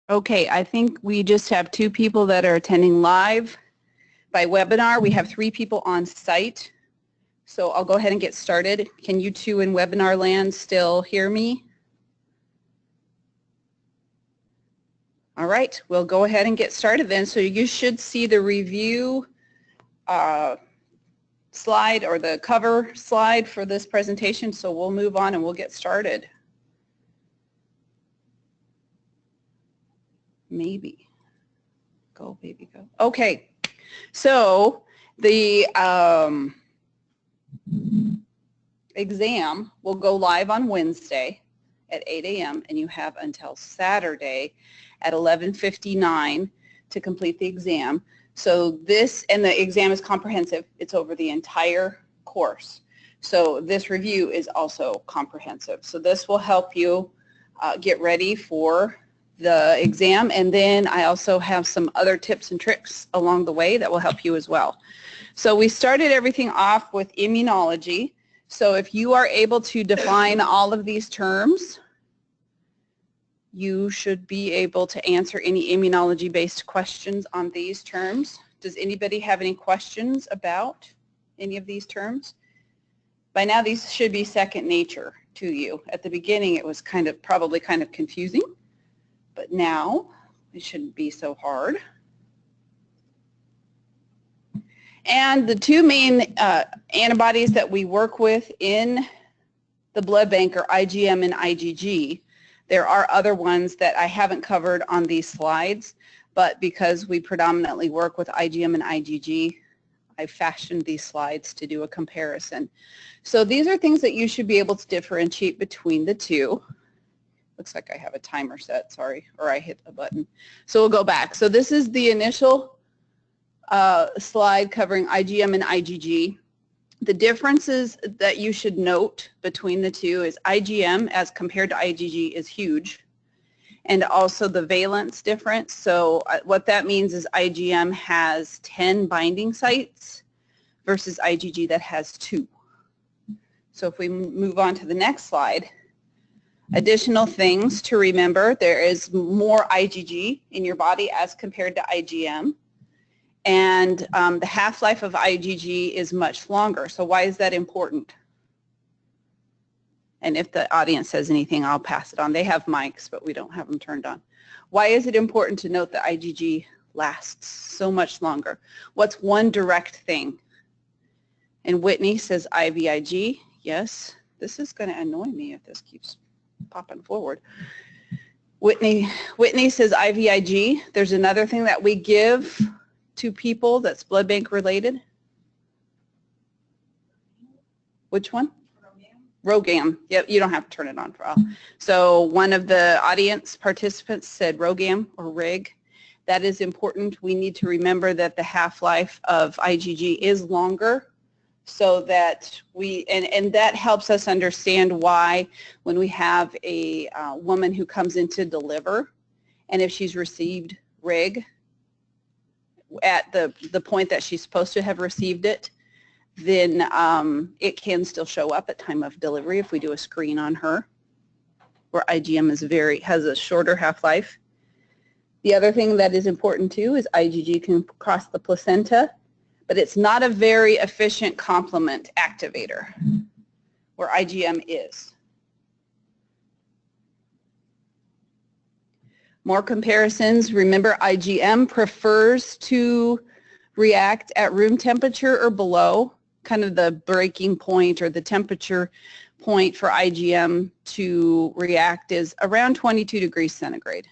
Okay, I think we just have 2 people that are attending live by webinar. We have 3 people on site. So I'll go ahead and get started. Can you 2 in webinar land still hear me? All right, we'll go ahead and get started then. So you should see the review slide or the cover slide for this presentation. So we'll move on and we'll get started. Maybe. Go, baby, go. Okay, so the exam will go live on Wednesday at 8 a.m. and you have until Saturday at 11:59 to complete the exam. So this, and the exam is comprehensive. It's over the entire course. So this review is also comprehensive. So this will help you get ready for the exam, and then I also have some other tips and tricks along the way that will help you as well. So we started everything off with immunology. So if you are able to define all of these terms, you should be able to answer any immunology-based questions on these terms. Does anybody have any questions about any of these terms? By now these should be second nature to you. At the beginning it was probably kind of confusing. But now it shouldn't be so hard. And the 2 main antibodies that we work with in the blood bank are IgM and IgG. There are other ones that I haven't covered on these slides, but because we predominantly work with IgM and IgG, I fashioned these slides to do a comparison. So these are things that you should be able to differentiate between the 2. Looks like I have a timer set, sorry, or I hit a button. So we'll go back. So this is the initial slide covering IgM and IgG. The differences that you should note between the 2 is IgM as compared to IgG is huge, and also the valence difference. So what that means is IgM has 10 binding sites versus IgG that has 2. So if we move on to the next slide, additional things to remember, there is more IgG in your body as compared to IgM, and the half-life of IgG is much longer. So why is that important? And if the audience says anything, I'll pass it on. They have mics, but we don't have them turned on. Why is it important to note that IgG lasts so much longer? What's one direct thing? And Whitney says IVIG. Yes, this is going to annoy me if this keeps popping forward. Whitney says IVIG. There's another thing that we give to people that's blood bank related. Which one? RhoGAM. Yep, you don't have to turn it on for all. So one of the audience participants said RhoGAM or RIG. That is important. We need to remember that the half-life of IgG is longer, so that and that helps us understand why when we have a woman who comes in to deliver, and if she's received RIG at the point that she's supposed to have received it, then it can still show up at time of delivery if we do a screen on her, where IgM has a shorter half-life. The other thing that is important too is IgG can cross the placenta, but it's not a very efficient complement activator, where IgM is. More comparisons. Remember, IgM prefers to react at room temperature or below. Kind of the breaking point or the temperature point for IgM to react is around 22 degrees centigrade.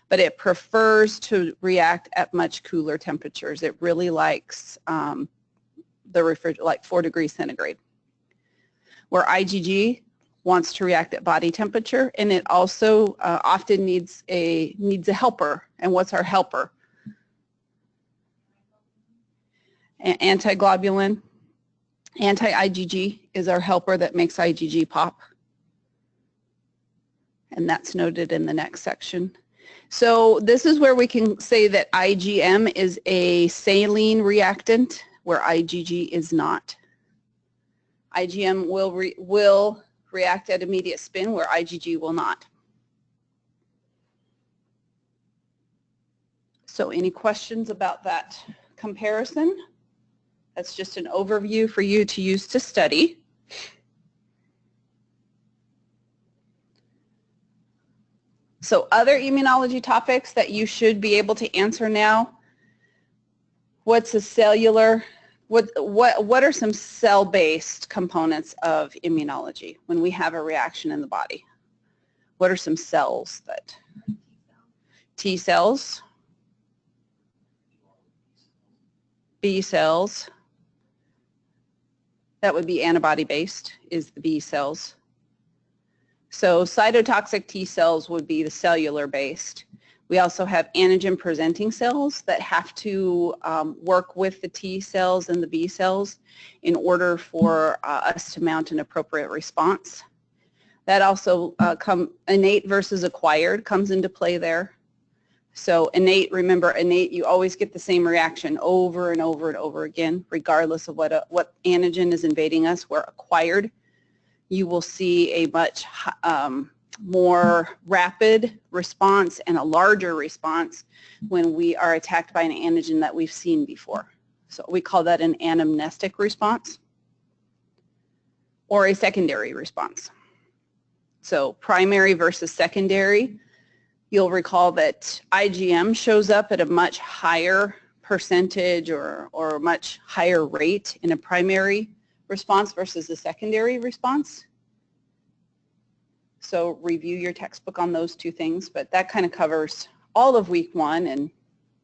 But it prefers to react at much cooler temperatures. It really likes like 4 degrees centigrade. Where IgG wants to react at body temperature, and it also often needs a helper. And what's our helper? Antiglobulin. Anti-IgG is our helper that makes IgG pop. And that's noted in the next section. So this is where we can say that IgM is a saline reactant, where IgG is not. IgM will react at immediate spin, where IgG will not. So any questions about that comparison? That's just an overview for you to use to study. So other immunology topics that you should be able to answer now. What's a cellular, what are some cell-based components of immunology when we have a reaction in the body? What are some cells that? T cells, B cells, that would be antibody-based, is the B cells. So cytotoxic T cells would be the cellular-based. We also have antigen-presenting cells that have to work with the T cells and the B cells in order for us to mount an appropriate response. That also innate versus acquired comes into play there. So innate, remember innate, you always get the same reaction over and over and over again, regardless of what antigen is invading us. Where acquired, you will see a much more rapid response and a larger response when we are attacked by an antigen that we've seen before. So we call that an anamnestic response or a secondary response. So primary versus secondary, you'll recall that IgM shows up at a much higher percentage or much higher rate in a primary response versus a secondary response. So review your textbook on those two things, but that kind of covers all of week 1 and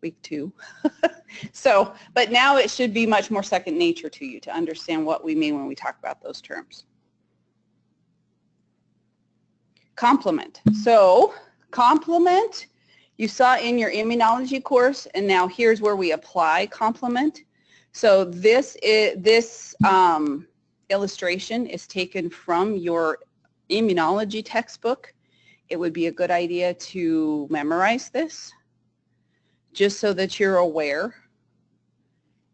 week 2. So, but now it should be much more second nature to you to understand what we mean when we talk about those terms. Complement. So complement, you saw in your immunology course, and now here's where we apply complement. So this illustration is taken from your immunology textbook. It would be a good idea to memorize this just so that you're aware.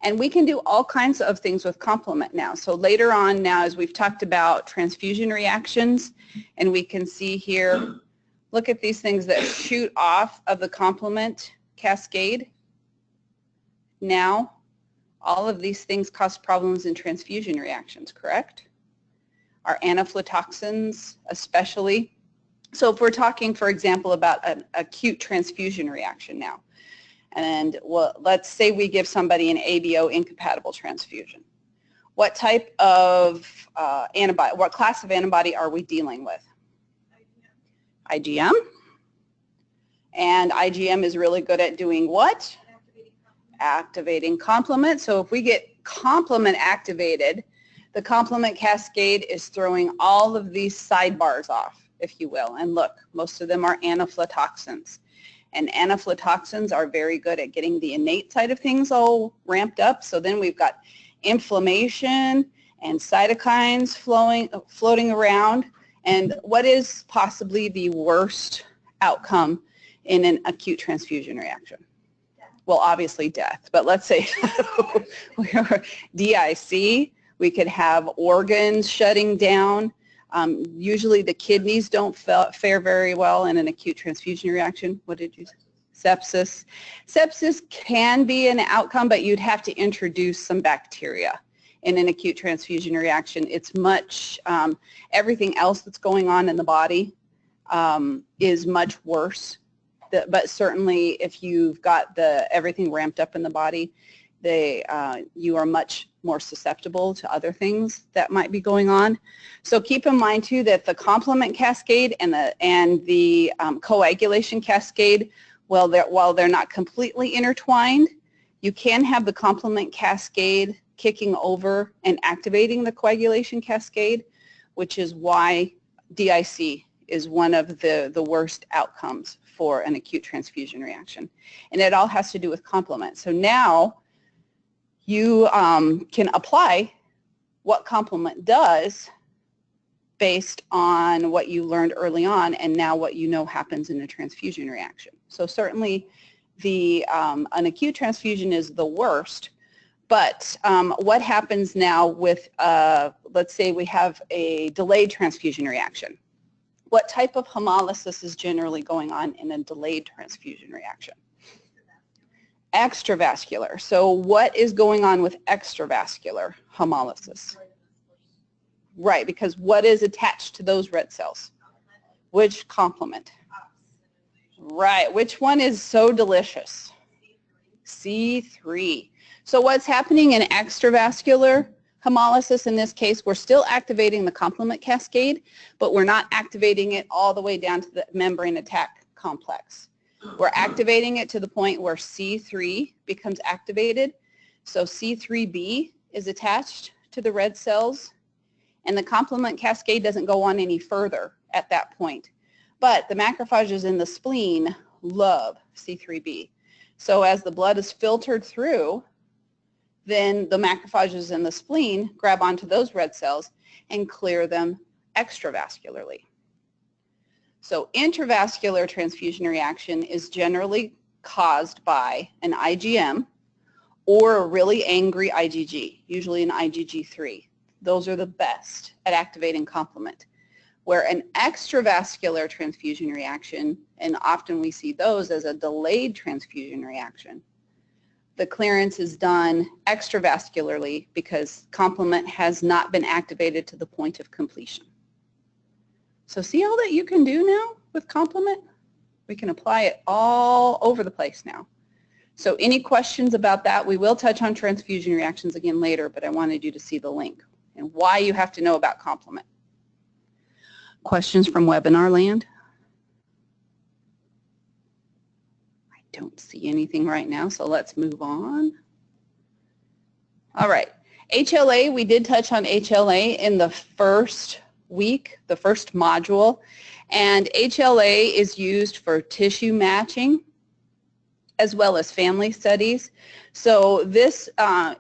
And we can do all kinds of things with complement now. So later on now, as we've talked about transfusion reactions, and we can see here, look at these things that shoot off of the complement cascade. Now, all of these things cause problems in transfusion reactions, correct? Our anaphytoxins especially. So if we're talking, for example, about an acute transfusion reaction now, and well, let's say we give somebody an ABO incompatible transfusion. What type of antibody, what class of antibody are we dealing with? IgM. And IgM is really good at doing what? Activating complement. So if we get complement activated, the complement cascade is throwing all of these sidebars off, if you will. And look, most of them are anaphytoxins. And anaphytoxins are very good at getting the innate side of things all ramped up. So then we've got inflammation and cytokines floating around. And what is possibly the worst outcome in an acute transfusion reaction? Well, obviously death, but let's say DIC, we could have organs shutting down. Usually the kidneys don't fare very well in an acute transfusion reaction. What did you say? Sepsis. Sepsis can be an outcome, but you'd have to introduce some bacteria in an acute transfusion reaction. It's much, everything else that's going on in the body is much worse. But certainly if you've got everything ramped up in the body, you are much more susceptible to other things that might be going on. So keep in mind too that the complement cascade and the coagulation cascade, while they're not completely intertwined, you can have the complement cascade kicking over and activating the coagulation cascade, which is why DIC is one of the worst outcomes for an acute transfusion reaction. And it all has to do with complement. So now you can apply what complement does based on what you learned early on and now what you know happens in a transfusion reaction. So certainly an acute transfusion is the worst, but what happens now with, let's say we have a delayed transfusion reaction? What type of hemolysis is generally going on in a delayed transfusion reaction? Extravascular. So what is going on with extravascular hemolysis? Right, because what is attached to those red cells? Which complement? Right, which one is so delicious? C3. So what's happening in extravascular hemolysis, in this case, we're still activating the complement cascade, but we're not activating it all the way down to the membrane attack complex. We're activating it to the point where C3 becomes activated. So C3b is attached to the red cells, and the complement cascade doesn't go on any further at that point. But the macrophages in the spleen love C3b. So as the blood is filtered through, then the macrophages in the spleen grab onto those red cells and clear them extravascularly. So intravascular transfusion reaction is generally caused by an IgM or a really angry IgG, usually an IgG3. Those are the best at activating complement. Where an extravascular transfusion reaction, and often we see those as a delayed transfusion reaction, the clearance is done extravascularly because complement has not been activated to the point of completion. So see all that you can do now with complement? We can apply it all over the place now. So any questions about that? We will touch on transfusion reactions again later, but I wanted you to see the link and why you have to know about complement. Questions from webinar land? I don't see anything right now, so let's move on. All right, HLA, we did touch on HLA in the first week, the first module, and HLA is used for tissue matching as well as family studies. So this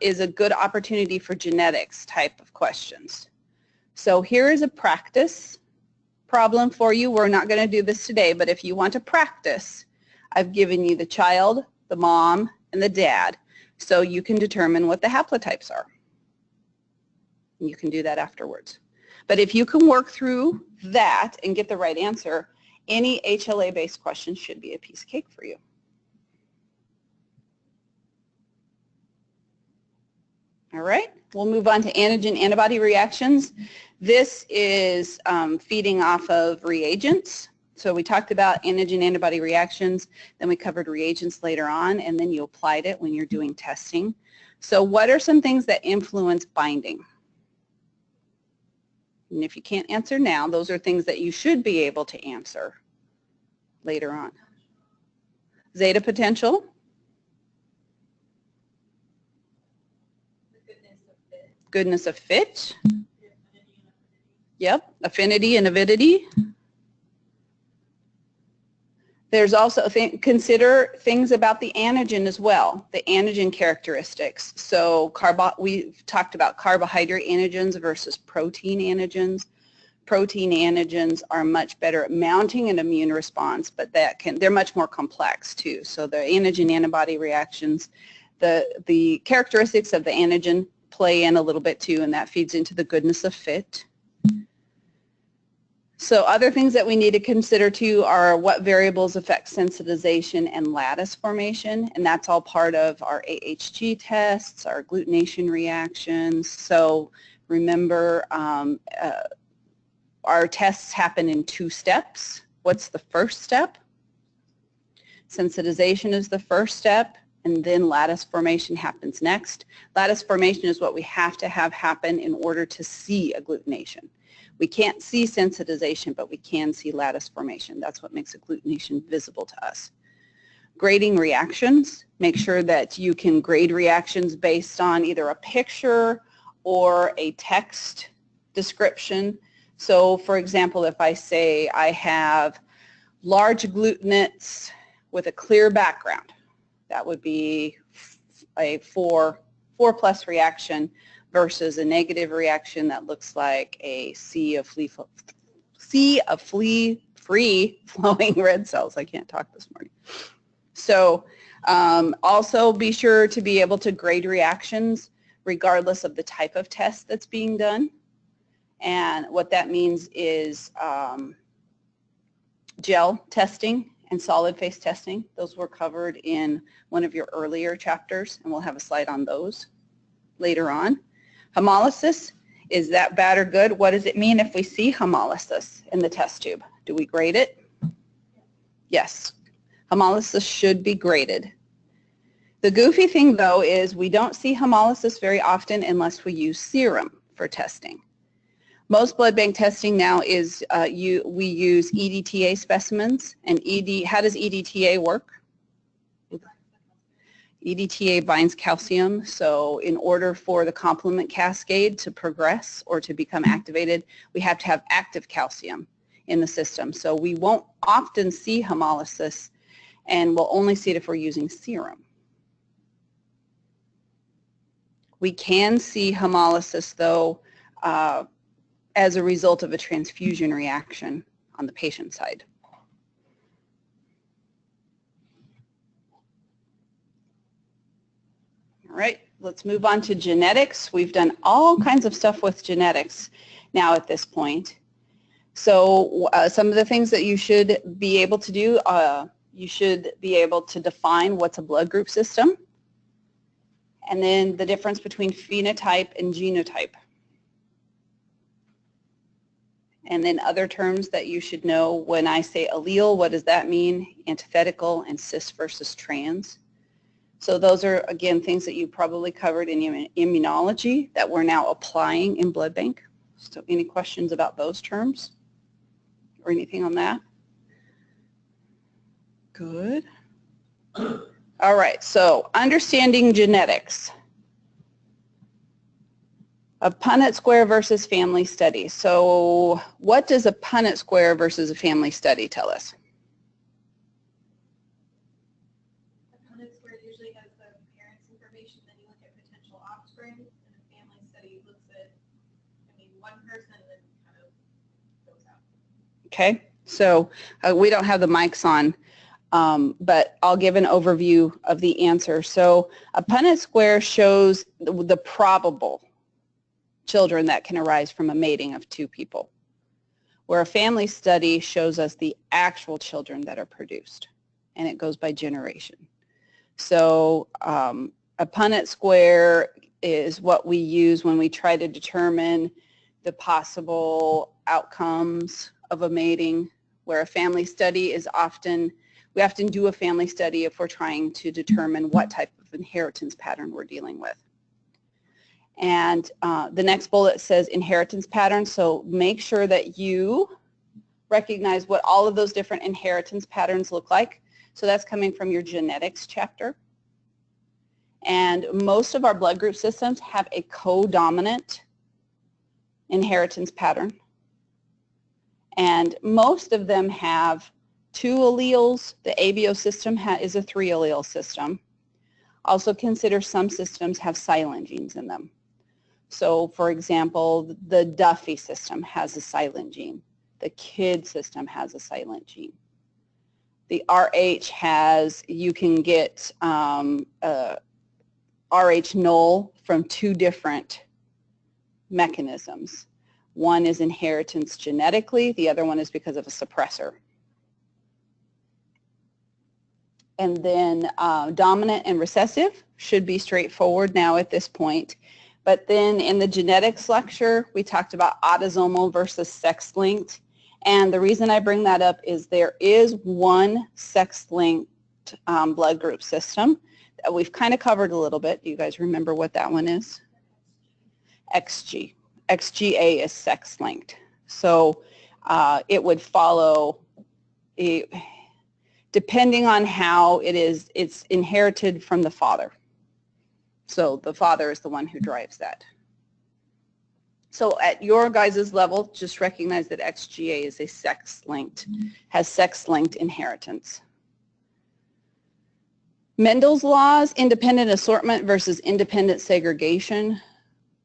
is a good opportunity for genetics type of questions. So here is a practice problem for you. We're not going to do this today, but if you want to practice, I've given you the child, the mom, and the dad, so you can determine what the haplotypes are. You can do that afterwards. But if you can work through that and get the right answer, any HLA-based question should be a piece of cake for you. All right, we'll move on to antigen-antibody reactions. This is feeding off of reagents. So we talked about antigen-antibody reactions, then we covered reagents later on, and then you applied it when you're doing testing. So what are some things that influence binding? And if you can't answer now, those are things that you should be able to answer later on. Zeta potential. Goodness of fit. Yep, affinity and avidity. There's also, consider things about the antigen as well, the antigen characteristics. So we've talked about carbohydrate antigens versus protein antigens. Protein antigens are much better at mounting an immune response, but they're much more complex too. So the antigen-antibody reactions, the characteristics of the antigen play in a little bit too, and that feeds into the goodness of fit. So other things that we need to consider too are what variables affect sensitization and lattice formation, and that's all part of our AHG tests, our agglutination reactions. So remember, our tests happen in 2 steps. What's the first step? Sensitization is the first step, and then lattice formation happens next. Lattice formation is what we have to have happen in order to see agglutination. We can't see sensitization, but we can see lattice formation. That's what makes agglutination visible to us. Grading reactions, make sure that you can grade reactions based on either a picture or a text description. So for example, if I say I have large agglutinates with a clear background, that would be a 4+ reaction versus a negative reaction that looks like a sea of free-flowing red cells. I can't talk this morning. So also be sure to be able to grade reactions regardless of the type of test that's being done. And what that means is gel testing and solid phase testing. Those were covered in one of your earlier chapters, and we'll have a slide on those later on. Hemolysis, is that bad or good? What does it mean if we see hemolysis in the test tube? Do we grade it? Yes. Hemolysis should be graded. The goofy thing, though, is we don't see hemolysis very often unless we use serum for testing. Most blood bank testing now is we use EDTA specimens, and how does EDTA work? EDTA binds calcium, so in order for the complement cascade to progress or to become activated, we have to have active calcium in the system. So we won't often see hemolysis, and we'll only see it if we're using serum. We can see hemolysis, though, as a result of a transfusion reaction on the patient side. All right, let's move on to genetics. We've done all kinds of stuff with genetics now at this point. So some of the things that you should be able to do, you should be able to define what's a blood group system, and then the difference between phenotype and genotype. And then other terms that you should know. When I say allele, what does that mean? Antithetical and cis versus trans. So those are, again, things that you probably covered in immunology that we're now applying in blood bank. So any questions about those terms or anything on that? Good. All right, so understanding genetics. A Punnett Square versus family study. So what does a Punnett Square versus a family study tell us? A Punnett Square usually has the parents' information, then you look at potential offspring, and a family study looks at, one person and then kind of goes out. Okay, so we don't have the mics on, but I'll give an overview of the answer. So a Punnett Square shows the probable children that can arise from a mating of two people, where a family study shows us the actual children that are produced, and it goes by generation. So a Punnett Square is what we use when we try to determine the possible outcomes of a mating, where a family study is we often do a family study if we're trying to determine what type of inheritance pattern we're dealing with. And the next bullet says inheritance patterns, so make sure that you recognize what all of those different inheritance patterns look like. So that's coming from your genetics chapter. And most of our blood group systems have a co-dominant inheritance pattern. And most of them have 2 alleles. The ABO system is a 3 allele system. Also consider some systems have silent genes in them. So for example, the Duffy system has a silent gene. The KID system has a silent gene. The RH has, you can get RH null from 2 different mechanisms. One is inheritance genetically, the other one is because of a suppressor. And then dominant and recessive should be straightforward now at this point. But then in the genetics lecture, we talked about autosomal versus sex-linked. And the reason I bring that up is there is one sex-linked blood group system that we've kind of covered a little bit. Do you guys remember what that one is? XG. XGA is sex-linked. So it would follow, depending on how it is, it's inherited from the father. So the father is the one who drives that. So at your guys' level, just recognize that XGA is a sex-linked, has sex-linked inheritance. Mendel's laws, independent assortment versus independent segregation.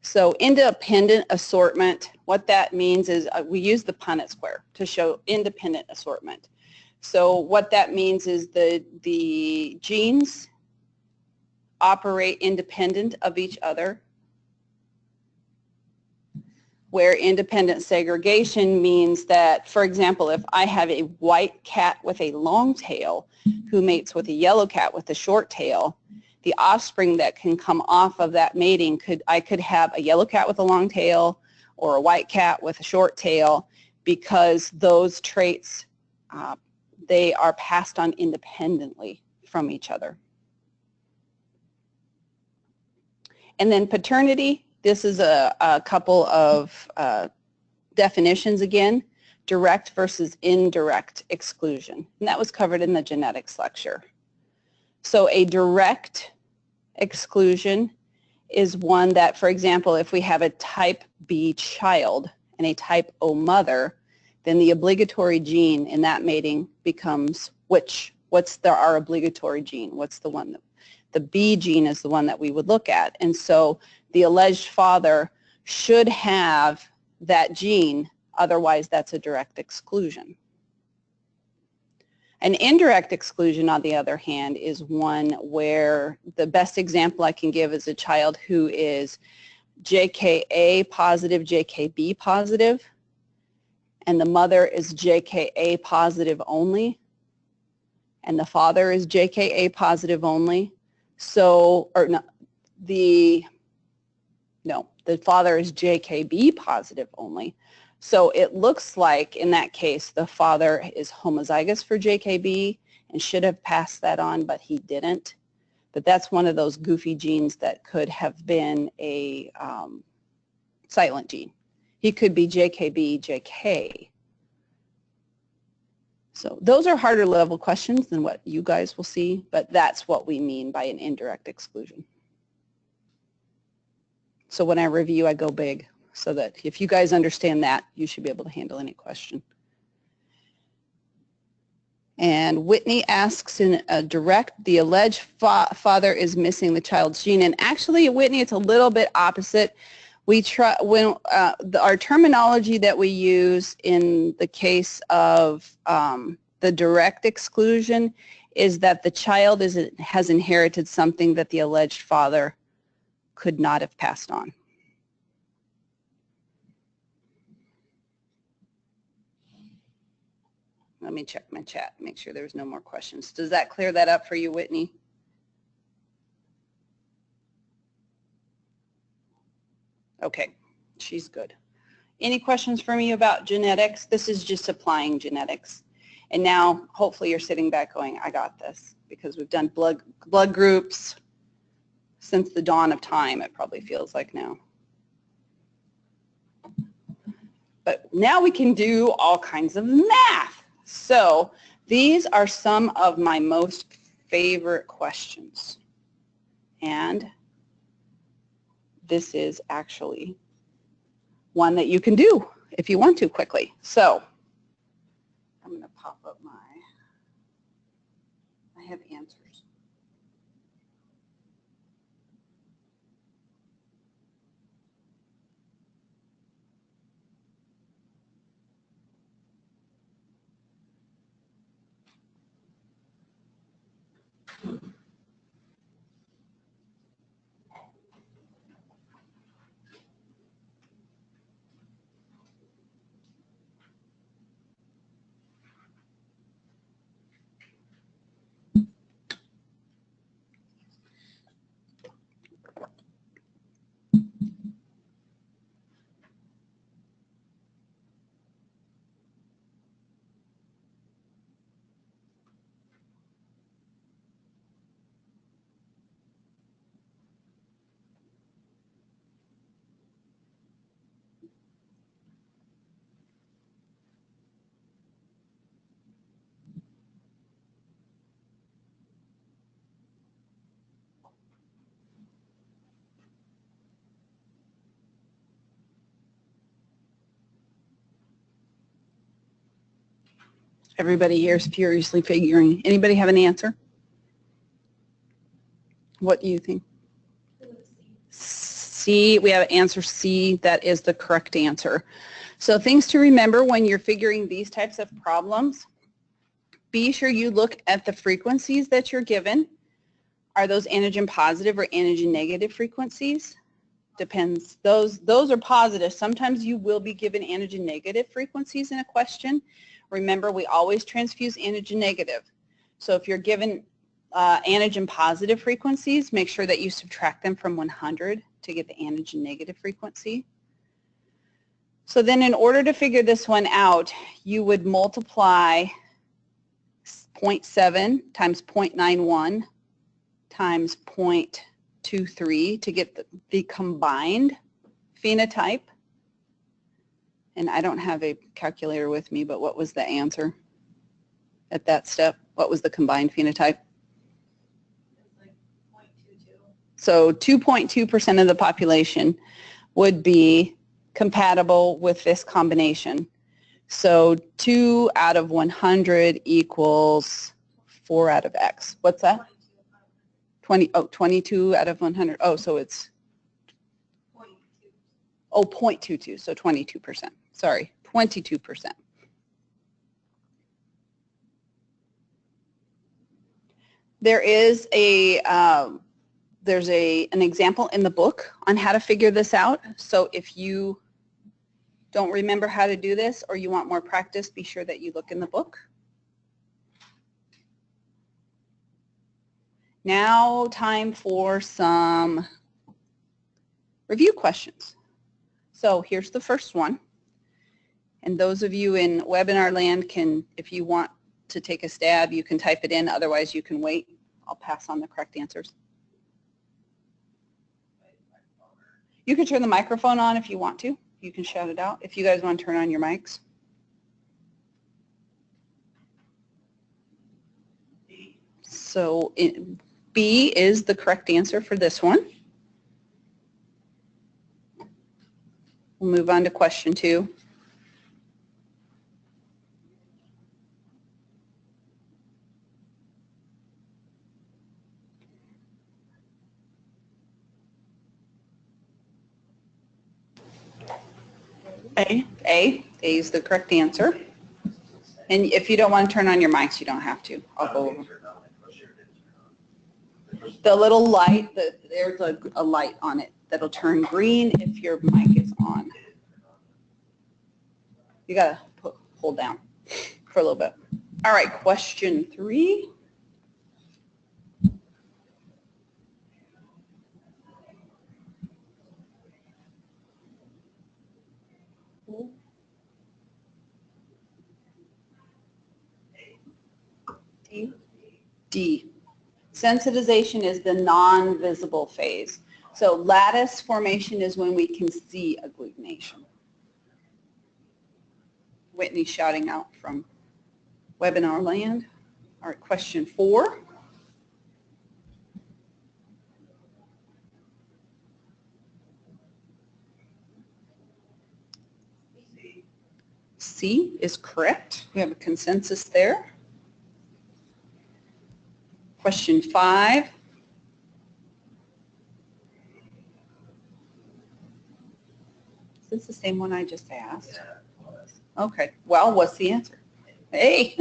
So independent assortment, what that means is we use the Punnett Square to show independent assortment. So what that means is the genes operate independent of each other. where independent segregation means that, for example, if I have a white cat with a long tail who mates with a yellow cat with a short tail, the offspring that can come off of that mating I could have a yellow cat with a long tail or a white cat with a short tail, because those traits, they are passed on independently from each other. And then paternity, this is a couple of definitions again, direct versus indirect exclusion. And that was covered in the genetics lecture. So a direct exclusion is one that, for example, if we have a type B child and a type O mother, then the obligatory gene in that mating becomes which? What's our obligatory gene? What's the one? The B gene is the one that we would look at. And so the alleged father should have that gene, otherwise that's a direct exclusion. An indirect exclusion, on the other hand, is one where the best example I can give is a child who is JKA positive, JKB positive, and the mother is JKA positive only, and the father is JKA positive only. So, or no, the father is JKB positive only. So it looks like in that case the father is homozygous for JKB and should have passed that on, but he didn't. But that's one of those goofy genes that could have been a silent gene. He could be JKB, JK. So those are harder level questions than what you guys will see, but that's what we mean by an indirect exclusion. So when I review, I go big, so that if you guys understand that, you should be able to handle any question. And Whitney asks in a direct, the alleged father is missing the child's gene. And actually, Whitney, it's a little bit opposite. We try, our terminology that we use in the case of the direct exclusion is that the child has inherited something that the alleged father could not have passed on. Let me check my chat, make sure there's no more questions. Does that clear that up for you, Whitney? Okay, she's good. Any questions for me about genetics? This is just applying genetics. And now, hopefully you're sitting back going, I got this, because we've done blood groups since the dawn of time, it probably feels like now. But now we can do all kinds of math. So these are some of my most favorite questions. And this is actually one that you can do if you want to quickly. So I'm going to pop up I have answers. Everybody here is furiously figuring. Anybody have an answer? What do you think? C, we have answer C. That is the correct answer. So things to remember when you're figuring these types of problems, be sure you look at the frequencies that you're given. Are those antigen positive or antigen negative frequencies? depends. Those are positive. Sometimes you will be given antigen negative frequencies in a question. Remember, we always transfuse antigen negative. So if you're given antigen positive frequencies, make sure that you subtract them from 100 to get the antigen negative frequency. So then in order to figure this one out, you would multiply 0.7 times 0.91 times 0.23 to get the combined phenotype. And I don't have a calculator with me, but what was the answer at that step? What was the combined phenotype? It's like 0.22. So 2.2% of the population would be compatible with this combination. So 2 out of 100 equals 4 out of X. What's that? 22 out of 100. Oh, so it's 0.22, so 22%. Sorry, 22%. There is an example in the book on how to figure this out. So if you don't remember how to do this or you want more practice, be sure that you look in the book. Now time for some review questions. So here's the first one. And those of you in webinar land can, if you want to take a stab, you can type it in. Otherwise, you can wait. I'll pass on the correct answers. You can turn the microphone on if you want to. You can shout it out if you guys want to turn on your mics. So B is the correct answer for this one. We'll move on to question 2. A is the correct answer. And if you don't want to turn on your mics, you don't have to. I'll go over. The little light, there's a light on it that'll turn green if your mic is on. You got to hold down for a little bit. All right, question 3. D. Sensitization is the non-visible phase. So lattice formation is when we can see agglutination. Whitney's shouting out from webinar land. All right, question 4. C is correct. We have a consensus there. Question 5. Is this the same one I just asked? Yeah, it was. Okay. Well, what's the answer? Hey.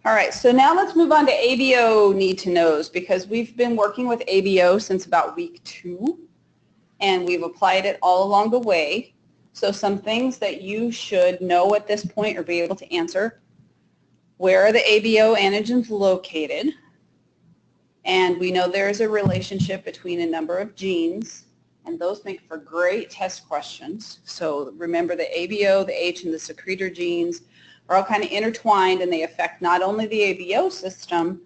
All right. So now let's move on to ABO need to knows, because we've been working with ABO since about week 2, and we've applied it all along the way. So some things that you should know at this point or be able to answer. Where are the ABO antigens located? And we know there is a relationship between a number of genes, and those make for great test questions. So remember, the ABO, the H, and the secretor genes are all kind of intertwined, and they affect not only the ABO system,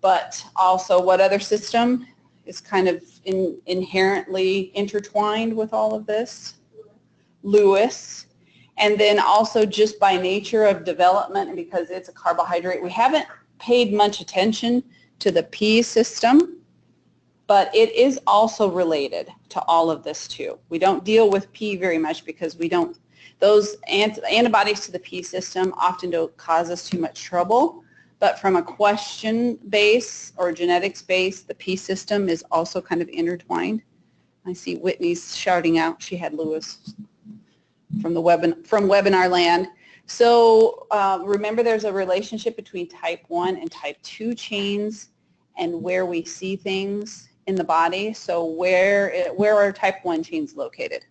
but also what other system is kind of inherently intertwined with all of this? Lewis. And then also just by nature of development, and because it's a carbohydrate, we haven't paid much attention to the P system, but it is also related to all of this too. We don't deal with P very much because we don't, those antibodies to the P system often don't cause us too much trouble, but from a question base or genetics base, the P system is also kind of intertwined. I see Whitney's shouting out, she had Lewis from webinar land. So remember, there's a relationship between type 1 and type 2 chains, and where we see things in the body. So where are type 1 genes located?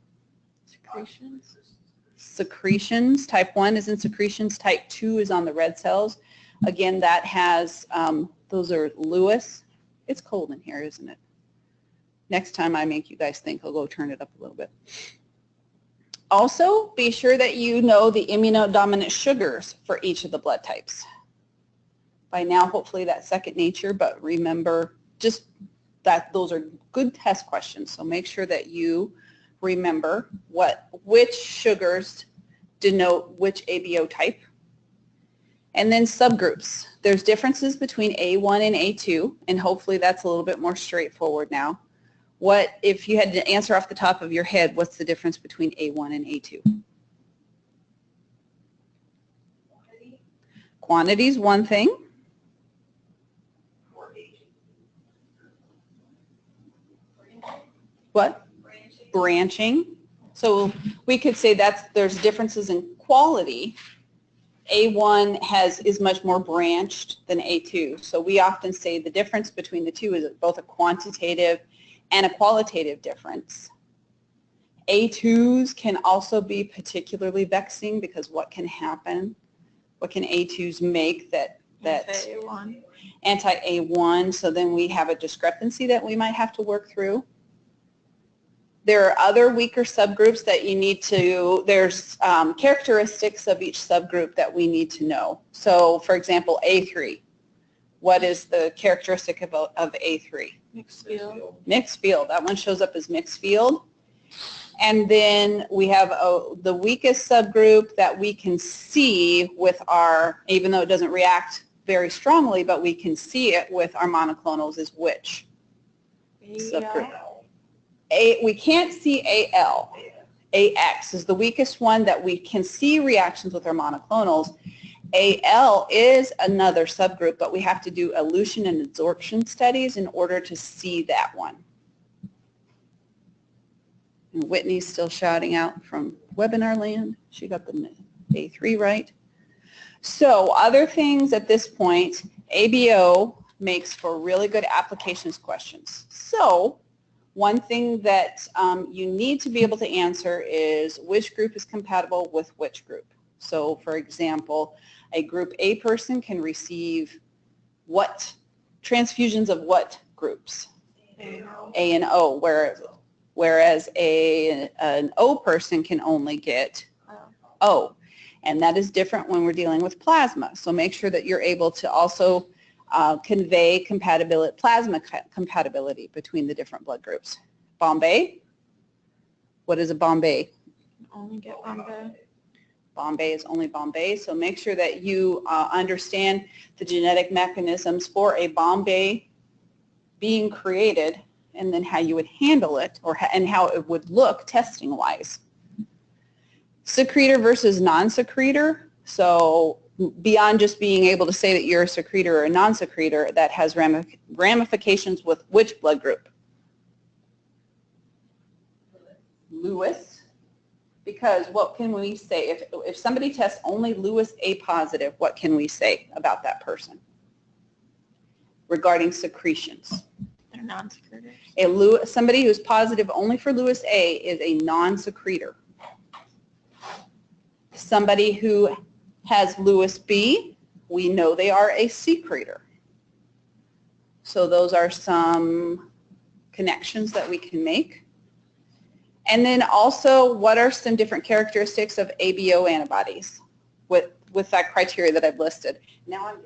Secretions. Secretions. Type 1 is in secretions. Type 2 is on the red cells. Again, that has, those are Lewis. It's cold in here, isn't it? Next time I make you guys think, I'll go turn it up a little bit. Also, be sure that you know the immunodominant sugars for each of the blood types. By now, hopefully that's second nature, but remember just that those are good test questions. So make sure that you remember which sugars denote which ABO type. And then subgroups. There's differences between A1 and A2, and hopefully that's a little bit more straightforward now. What, if you had to answer off the top of your head, what's the difference between A1 and A2? Quantity is one thing. What? Branching. So we could say there's differences in quality. A1 is much more branched than A2. So we often say the difference between the two is both a quantitative and a qualitative difference. A2s can also be particularly vexing because what can happen? What can A2s make that Anti-A1. Anti-A1, so then we have a discrepancy that we might have to work through. There are other weaker subgroups that you need to, there's characteristics of each subgroup that we need to know. So for example, A3, what is the characteristic of A3? Mixed field. Mixed field, that one shows up as mixed field. And then we have the weakest subgroup that we can see with our, even though it doesn't react very strongly, but we can see it with our monoclonals is which subgroup? We can't see AL. AX is the weakest one that we can see reactions with our monoclonals. AL is another subgroup, but we have to do elution and adsorption studies in order to see that one. And Whitney's still shouting out from webinar land. She got the A3 right. So other things at this point, ABO makes for really good applications questions. So one thing that you need to be able to answer is which group is compatible with which group. So for example, a group A person can receive what transfusions of what groups? A and O, whereas an O person can only get O. And that is different when we're dealing with plasma. So make sure that you're able to also convey compatibility, plasma compatibility between the different blood groups. Bombay, what is a Bombay? Only get Bombay. Bombay is only Bombay, so make sure that you understand the genetic mechanisms for a Bombay being created and then how you would handle it and how it would look testing-wise. Secretor versus non-secretor, so beyond just being able to say that you're a secretor or a non-secretor, that has ramifications with which blood group? Lewis. Because what can we say? If somebody tests only Lewis A positive, what can we say about that person regarding secretions? They're non-secretors. Somebody who's positive only for Lewis A is a non-secretor. Somebody who has Lewis B, we know they are a secretor. So those are some connections that we can make. And then also, what are some different characteristics of ABO antibodies with that criteria that I've listed? Now I'm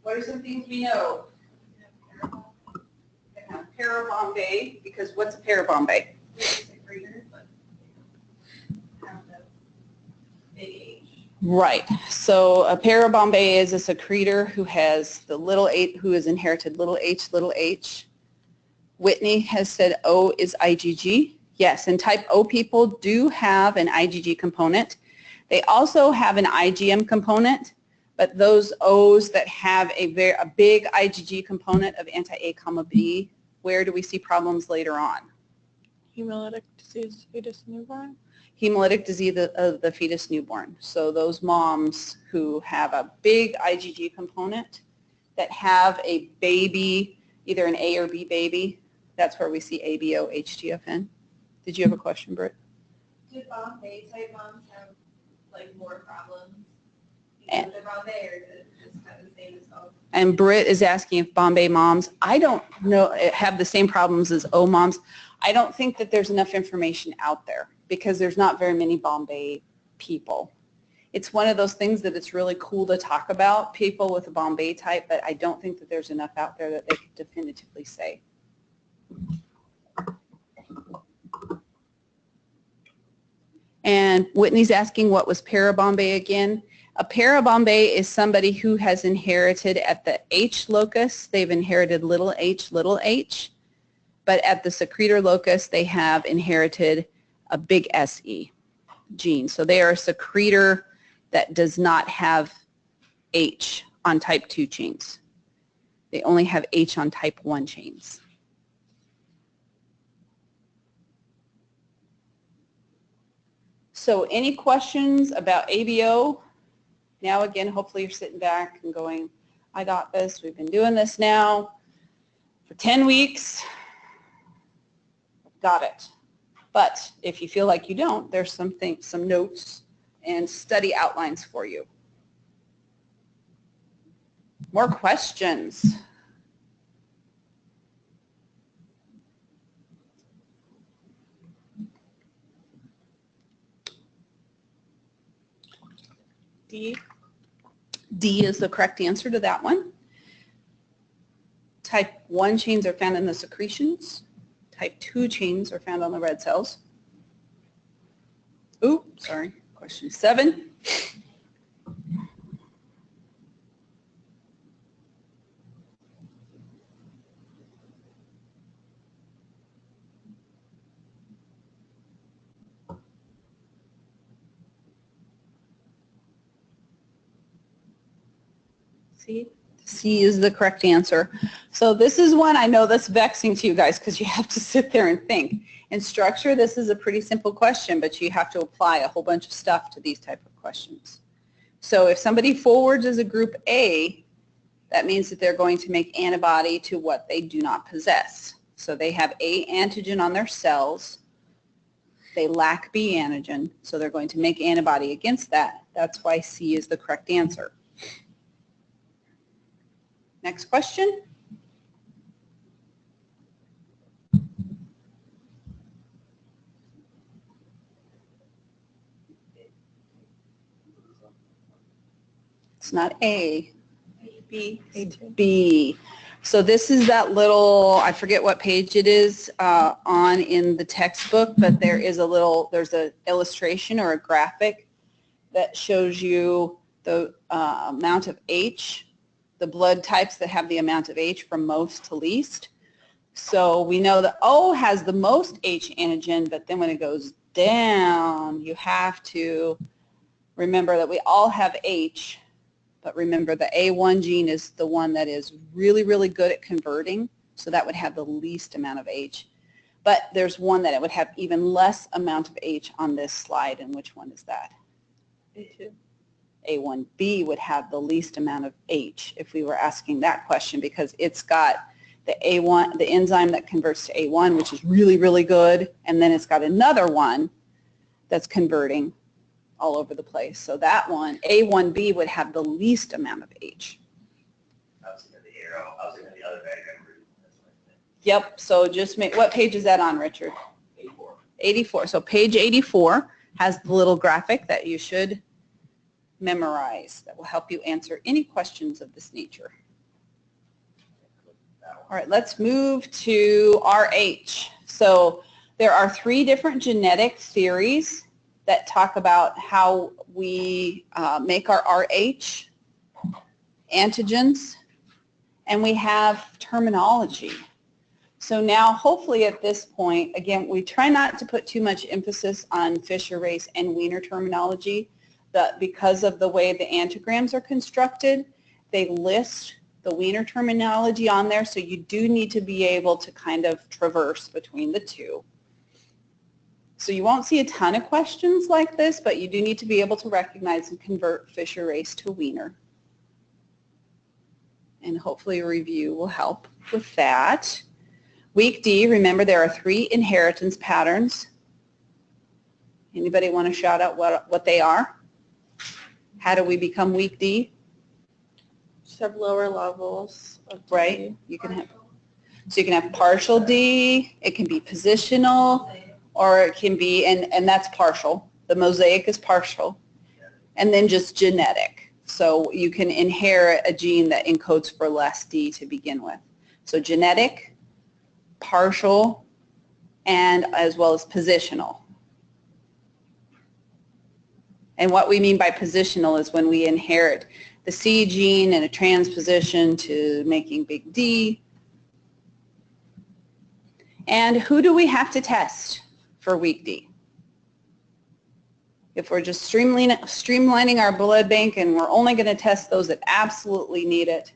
what are some things we know? Para-Bombay, because what's a para-Bombay? Right. So a para-Bombay is a secretor who has the little h, who has inherited little h. Whitney has said O is IgG. Yes, and type O people do have an IgG component. They also have an IgM component, but those O's that have a big IgG component of anti-A, B, where do we see problems later on? Hemolytic disease, fetus, newborn. Hemolytic disease of the fetus newborn. So those moms who have a big IgG component that have a baby, either an A or B baby, that's where we see ABO, HTFN. Did you have a question, Britt? Do Bombay type moms have like more problems because they're Bombay, or is it just kind of the same as both? And Britt is asking if Bombay moms, I don't know, have the same problems as O moms. I don't think that there's enough information out there because there's not very many Bombay people. It's one of those things that it's really cool to talk about, people with a Bombay type, but I don't think that there's enough out there that they could definitively say. And Whitney's asking what was para-Bombay again. A para-Bombay is somebody who has inherited at the H locus, they've inherited little h, but at the secretor locus, they have inherited a big SE gene. So they are a secretor that does not have H on type 2 chains. They only have H on type 1 chains. So any questions about ABO? Now again, hopefully you're sitting back and going, I got this. We've been doing this now for 10 weeks. Got it. But if you feel like you don't, there's some notes and study outlines for you. More questions? D. D is the correct answer to that one. Type 1 chains are found in the secretions. Type 2 chains are found on the red cells. Ooh, sorry. Question 7. C is the correct answer. So this is one I know that's vexing to you guys because you have to sit there and think. In structure, this is a pretty simple question, but you have to apply a whole bunch of stuff to these type of questions. So if somebody forwards as a group A, that means that they're going to make antibody to what they do not possess. So they have A antigen on their cells. They lack B antigen, so they're going to make antibody against that. That's why C is the correct answer. Next question. It's not A. B. A2. B. So this is that little, I forget what page it is on in the textbook, but there's an illustration or a graphic that shows you the amount of H, the blood types that have the amount of H from most to least. So we know that O has the most H antigen, but then when it goes down, you have to remember that we all have H, but remember the A1 gene is the one that is really, really good at converting, so that would have the least amount of H. But there's one that it would have even less amount of H on this slide, and which one is that? A2. A1B would have the least amount of H if we were asking that question, because it's got the A1, the enzyme that converts to A1, which is really, really good, and then it's got another one that's converting all over the place. So that one, A1B, would have the least amount of H. I was looking at the arrow. I was looking at the other diagram. Yep, so just make, what page is that on, Richard? 84. 84. So page 84 has the little graphic that you should memorize that will help you answer any questions of this nature. All right, let's move to RH. So there are 3 different genetic theories that talk about how we make our RH antigens, and we have terminology. So now hopefully at this point, again, we try not to put too much emphasis on Fisher race and Wiener terminology, but because of the way the antigrams are constructed, they list the Wiener terminology on there, so you do need to be able to kind of traverse between the two. So you won't see a ton of questions like this, but you do need to be able to recognize and convert Fisher race to Wiener. And hopefully a review will help with that. Weak D, remember there are 3 inheritance patterns. Anybody want to shout out what they are? How do we become weak D? Just have lower levels of D. Right? You can have, so you can have partial D, it can be positional, or it can be, and that's partial. The mosaic is partial. And then just genetic. So you can inherit a gene that encodes for less D to begin with. So genetic, partial, and as well as positional. And what we mean by positional is when we inherit the C gene and a transposition to making big D. And who do we have to test for weak D? If we're just streamlining our blood bank and we're only going to test those that absolutely need it,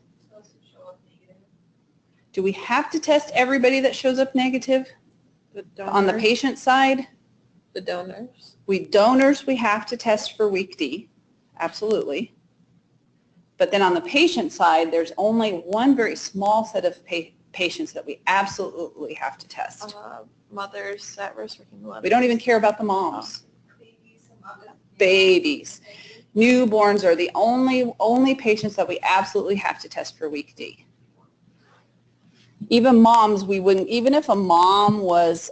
do we have to test everybody that shows up negative on the patient side? The donors. Donors we have to test for weak D, absolutely. But then on the patient side, there's only one very small set of patients that we absolutely have to test. Mothers at risk for hemolysis. We don't even care about the moms. Babies. Newborns are the only patients that we absolutely have to test for weak D. Even moms, we wouldn't, even if a mom was,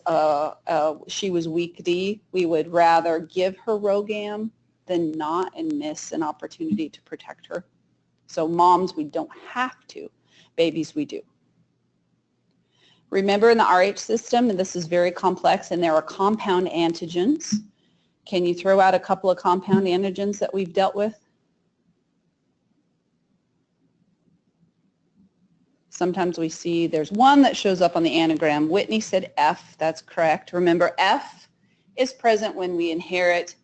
she was weak D, we would rather give her RhoGAM than not and miss an opportunity to protect her. So moms, we don't have to. Babies, we do. Remember in the RH system, and this is very complex, and there are compound antigens. Can you throw out a couple of compound antigens that we've dealt with? Sometimes we see there's one that shows up on the anagram. Whitney said F, that's correct. Remember, F is present when we inherit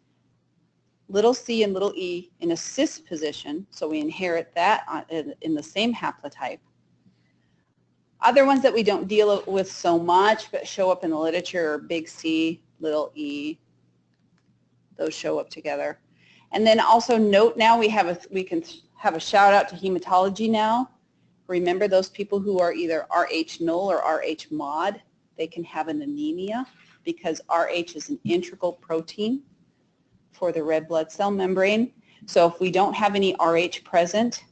little c and little e in a cis position, so we inherit that in the same haplotype. Other ones that we don't deal with so much but show up in the literature are big C, little e. Those show up together. And then also note now we can have a shout out to hematology now. Remember those people who are either RH null or RH mod, they can have an anemia because RH is an integral protein for the red blood cell membrane. So if we don't have any RH present,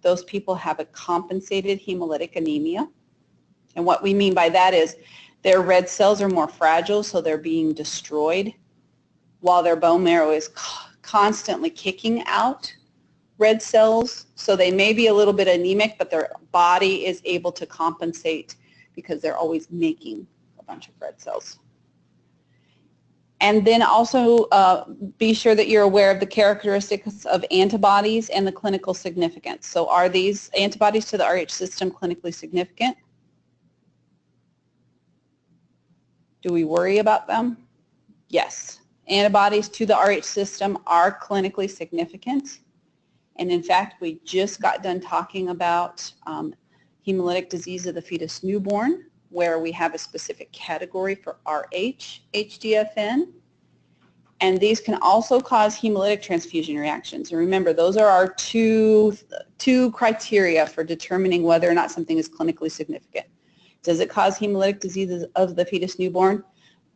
those people have a compensated hemolytic anemia. And what we mean by that is their red cells are more fragile, so they're being destroyed while their bone marrow is constantly kicking out red cells. So they may be a little bit anemic, but their body is able to compensate because they're always making a bunch of red cells. And then also be sure that you're aware of the characteristics of antibodies and the clinical significance. So are these antibodies to the RH system clinically significant? Do we worry about them? Yes. Antibodies to the RH system are clinically significant. And in fact, we just got done talking about hemolytic disease of the fetus newborn, where we have a specific category for RH, HDFN. And these can also cause hemolytic transfusion reactions. And remember, those are our two criteria for determining whether or not something is clinically significant. Does it cause hemolytic disease of the fetus newborn?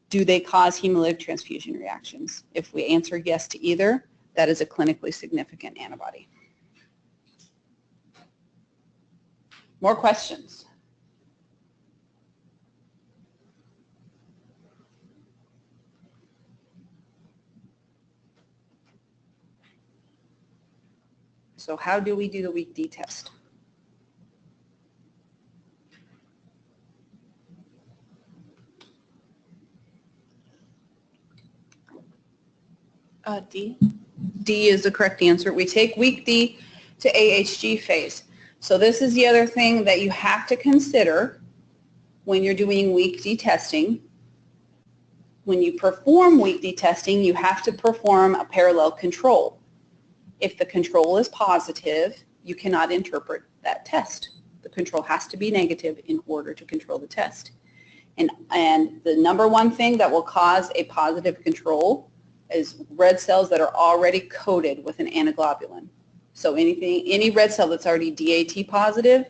Do they cause hemolytic transfusion reactions? If we answer yes to either, that is a clinically significant antibody. More questions? So how do we do the weak D test? D. D is the correct answer. We take weak D to AHG phase. So this is the other thing that you have to consider when you're doing weak D testing. When you perform weak D testing, you have to perform a parallel control. If the control is positive, you cannot interpret that test. The control has to be negative in order to control the test. And the number one thing that will cause a positive control is red cells that are already coated with an antiglobulin. So any red cell that's already DAT positive,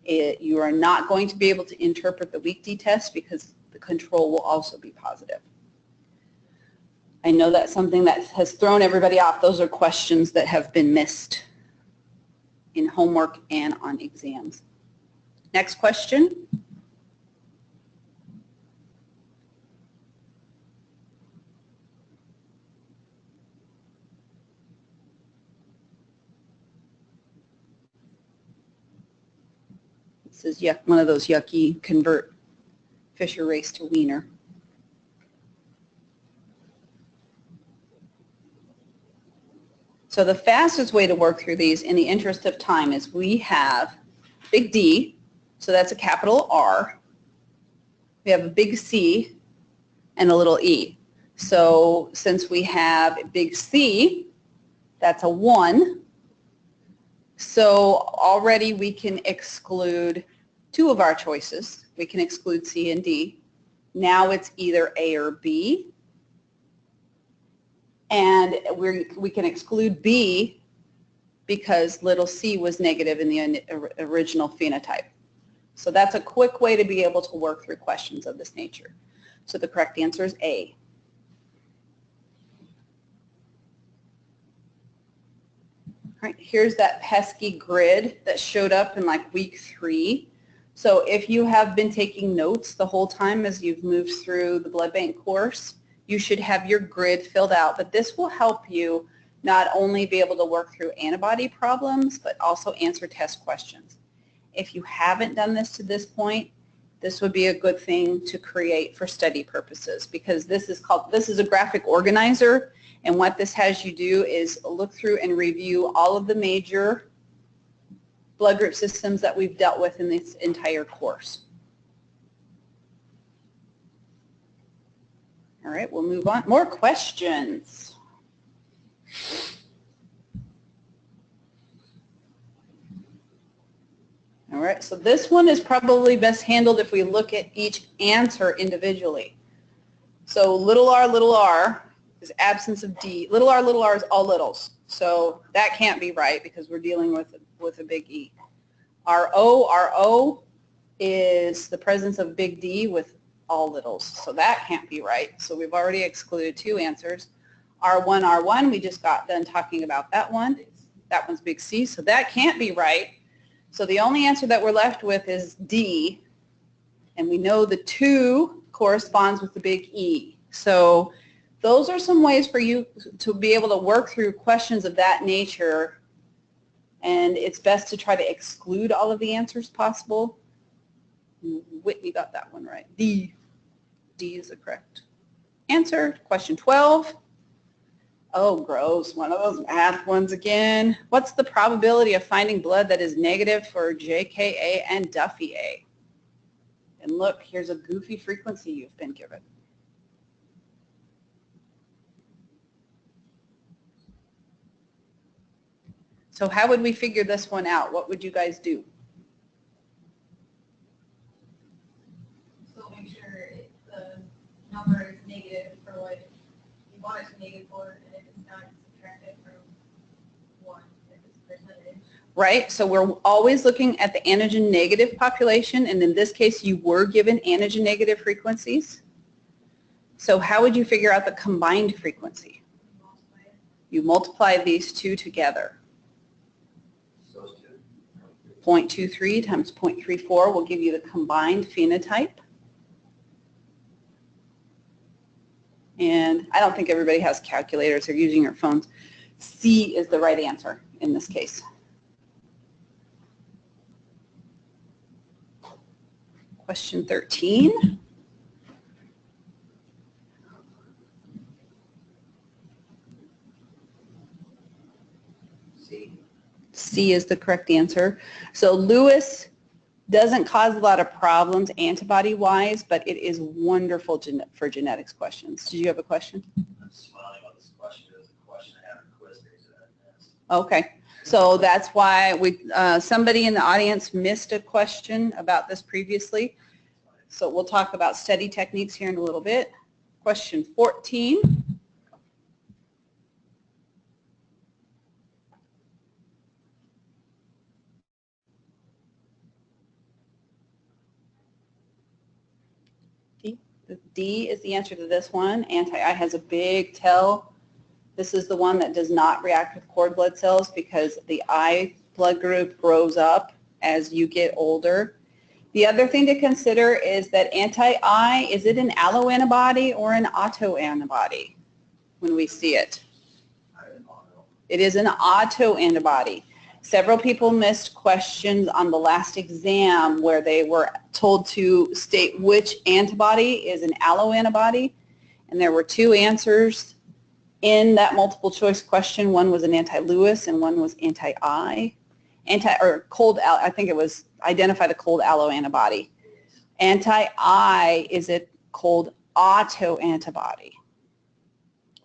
you are not going to be able to interpret the weak D test because the control will also be positive. I know that's something that has thrown everybody off. Those are questions that have been missed in homework and on exams. Next question. This is one of those yucky convert Fisher race to Wiener. So the fastest way to work through these in the interest of time is we have big D, so that's a capital R. We have a big C and a little e. So since we have a big C, that's a 1. So already we can exclude 2 of our choices. We can exclude C and D. Now it's either A or B. And we can exclude B because little c was negative in the original phenotype. So that's a quick way to be able to work through questions of this nature. So the correct answer is A. All right, here's that pesky grid that showed up in like week 3. So if you have been taking notes the whole time as you've moved through the blood bank course, you should have your grid filled out, but this will help you not only be able to work through antibody problems, but also answer test questions. If you haven't done this to this point, this would be a good thing to create for study purposes because this is a graphic organizer, and what this has you do is look through and review all of the major blood group systems that we've dealt with in this entire course. All right, we'll move on. More questions. All right, so this one is probably best handled if we look at each answer individually. So little r is absence of D. Little r is all littles. So that can't be right because we're dealing with a big E. RO is the presence of big D with all littles. So that can't be right. So we've already excluded 2 answers. R1, we just got done talking about that one. That one's big C, so that can't be right. So the only answer that we're left with is D, and we know the 2 corresponds with the big E. So those are some ways for you to be able to work through questions of that nature, and it's best to try to exclude all of the answers possible. Whitney got that one right. D is the correct answer. Question 12. Oh, gross. One of those math ones again. What's the probability of finding blood that is negative for JKA and Duffy A? And look, here's a goofy frequency you've been given. So how would we figure this one out? What would you guys do? So make sure the number is negative for what you want it to be negative for, and if it's not, subtract it from 1 if it's percentage. Right, so we're always looking at the antigen negative population, and in this case you were given antigen negative frequencies. So how would you figure out the combined frequency? You multiply these 2 together. 0.23 times 0.34 will give you the combined phenotype. And I don't think everybody has calculators. They're using your phones. C is the right answer in this case. Question 13. C is the correct answer. So Lewis doesn't cause a lot of problems antibody-wise, but it is wonderful for genetics questions. Did you have a question? I'm smiling on this question. It was a question I had in quiz days. Okay. So that's why somebody in the audience missed a question about this previously. So we'll talk about study techniques here in a little bit. Question 14. D is the answer to this one. Anti-I has a big tail. This is the one that does not react with cord blood cells because the I blood group grows up as you get older. The other thing to consider is that anti-I, is it an alloantibody or an autoantibody when we see it? It is an autoantibody. Several people missed questions on the last exam where they were told to state which antibody is an alloantibody, and there were two answers in that multiple choice question. One was an anti-Lewis and one was anti-I. I think it was identify the cold alloantibody. Anti-I is a cold autoantibody.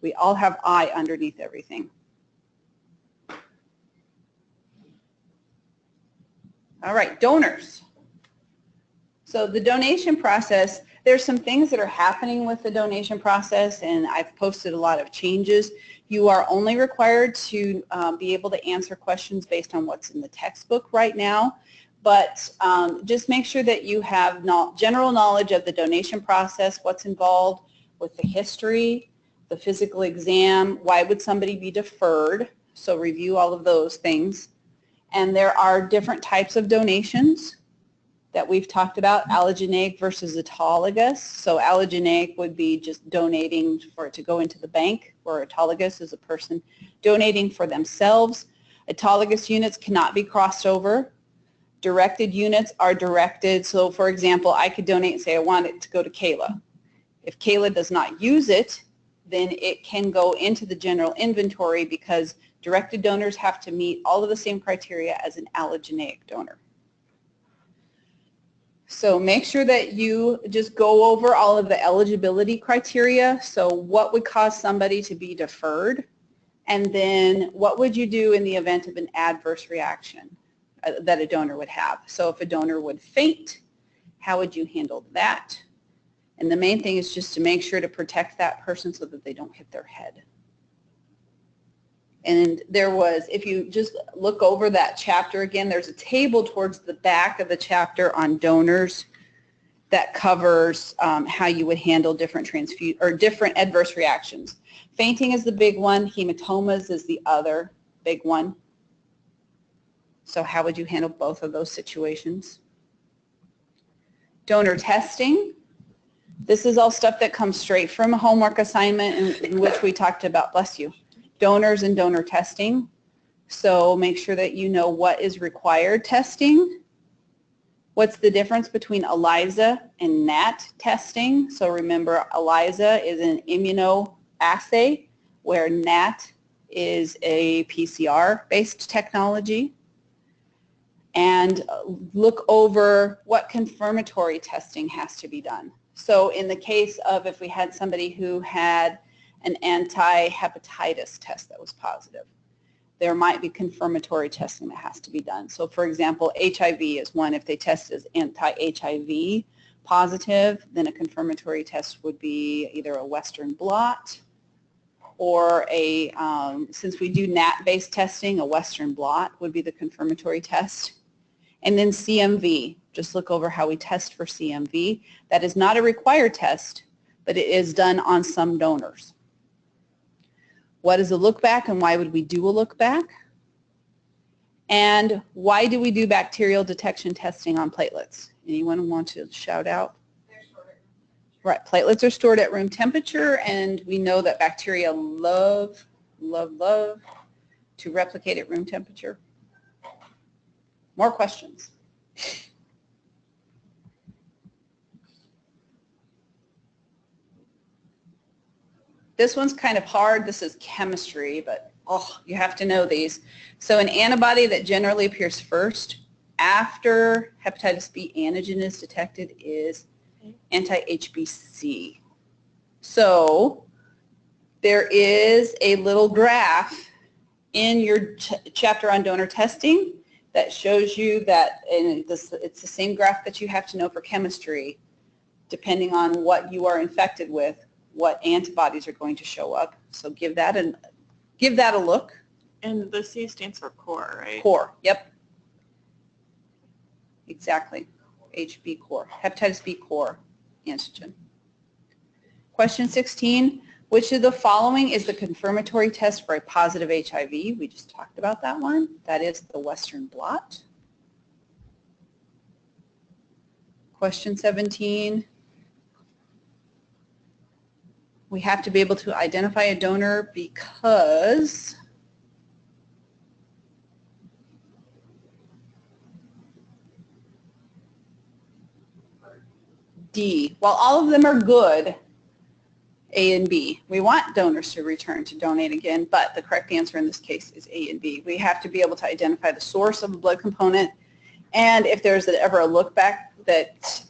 We all have I underneath everything. All right, donors. So the donation process, there's some things that are happening with the donation process, and I've posted a lot of changes. You are only required to be able to answer questions based on what's in the textbook right now, but just make sure that you have general knowledge of the donation process, what's involved with the history, the physical exam, why would somebody be deferred, so review all of those things. And there are different types of donations that we've talked about, allogeneic versus autologous. So allogeneic would be just donating for it to go into the bank, or autologous is a person donating for themselves. Autologous units cannot be crossed over. Directed units are directed. So for example, I could donate and say I want it to go to Kayla. If Kayla does not use it, then it can go into the general inventory because directed donors have to meet all of the same criteria as an allogeneic donor. So make sure that you just go over all of the eligibility criteria. So what would cause somebody to be deferred? And then what would you do in the event of an adverse reaction that a donor would have? So if a donor would faint, how would you handle that? And the main thing is just to make sure to protect that person so that they don't hit their head. And there was, if you just look over that chapter again, there's a table towards the back of the chapter on donors that covers how you would handle different different adverse reactions. Fainting is the big one. Hematomas is the other big one. So how would you handle both of those situations? Donor testing. This is all stuff that comes straight from a homework assignment in which we talked about, bless you, donors and donor testing. So make sure that you know what is required testing. What's the difference between Eliza and Mat testing? So remember, Eliza is an immunoassay where Mat is a PCR-based technology. And look over what confirmatory testing has to be done. So in the case of if we had somebody who had an anti-hepatitis test that was positive, there might be confirmatory testing that has to be done. So for example, HIV is one. If they test as anti-HIV positive, then a confirmatory test would be either a Western blot or a, since we do NAT-based testing, a Western blot would be the confirmatory test. And then CMV, just look over how we test for CMV. That is not a required test, but it is done on some donors. What is a look back and why would we do a look back? And why do we do bacterial detection testing on platelets? Anyone want to shout out? They're stored. Right, platelets are stored at room temperature, and we know that bacteria love to replicate at room temperature. More questions? This one's kind of hard. This is chemistry, but you have to know these. So an antibody that generally appears first after hepatitis B antigen is detected is anti-HBC. So there is a little graph in your chapter on donor testing that shows you that, and it's the same graph that you have to know for chemistry, depending on what you are infected with, what antibodies are going to show up. So give that a look. And the C stands for core, right? Core, yep. Exactly. HB core, hepatitis B core antigen. Question 16, which of the following is the confirmatory test for a positive HIV? We just talked about that one. That is the Western blot. Question 17, we have to be able to identify a donor because D, while all of them are good, A and B. We want donors to return to donate again, but the correct answer in this case is A and B. We have to be able to identify the source of the blood component, and if there's ever a look back that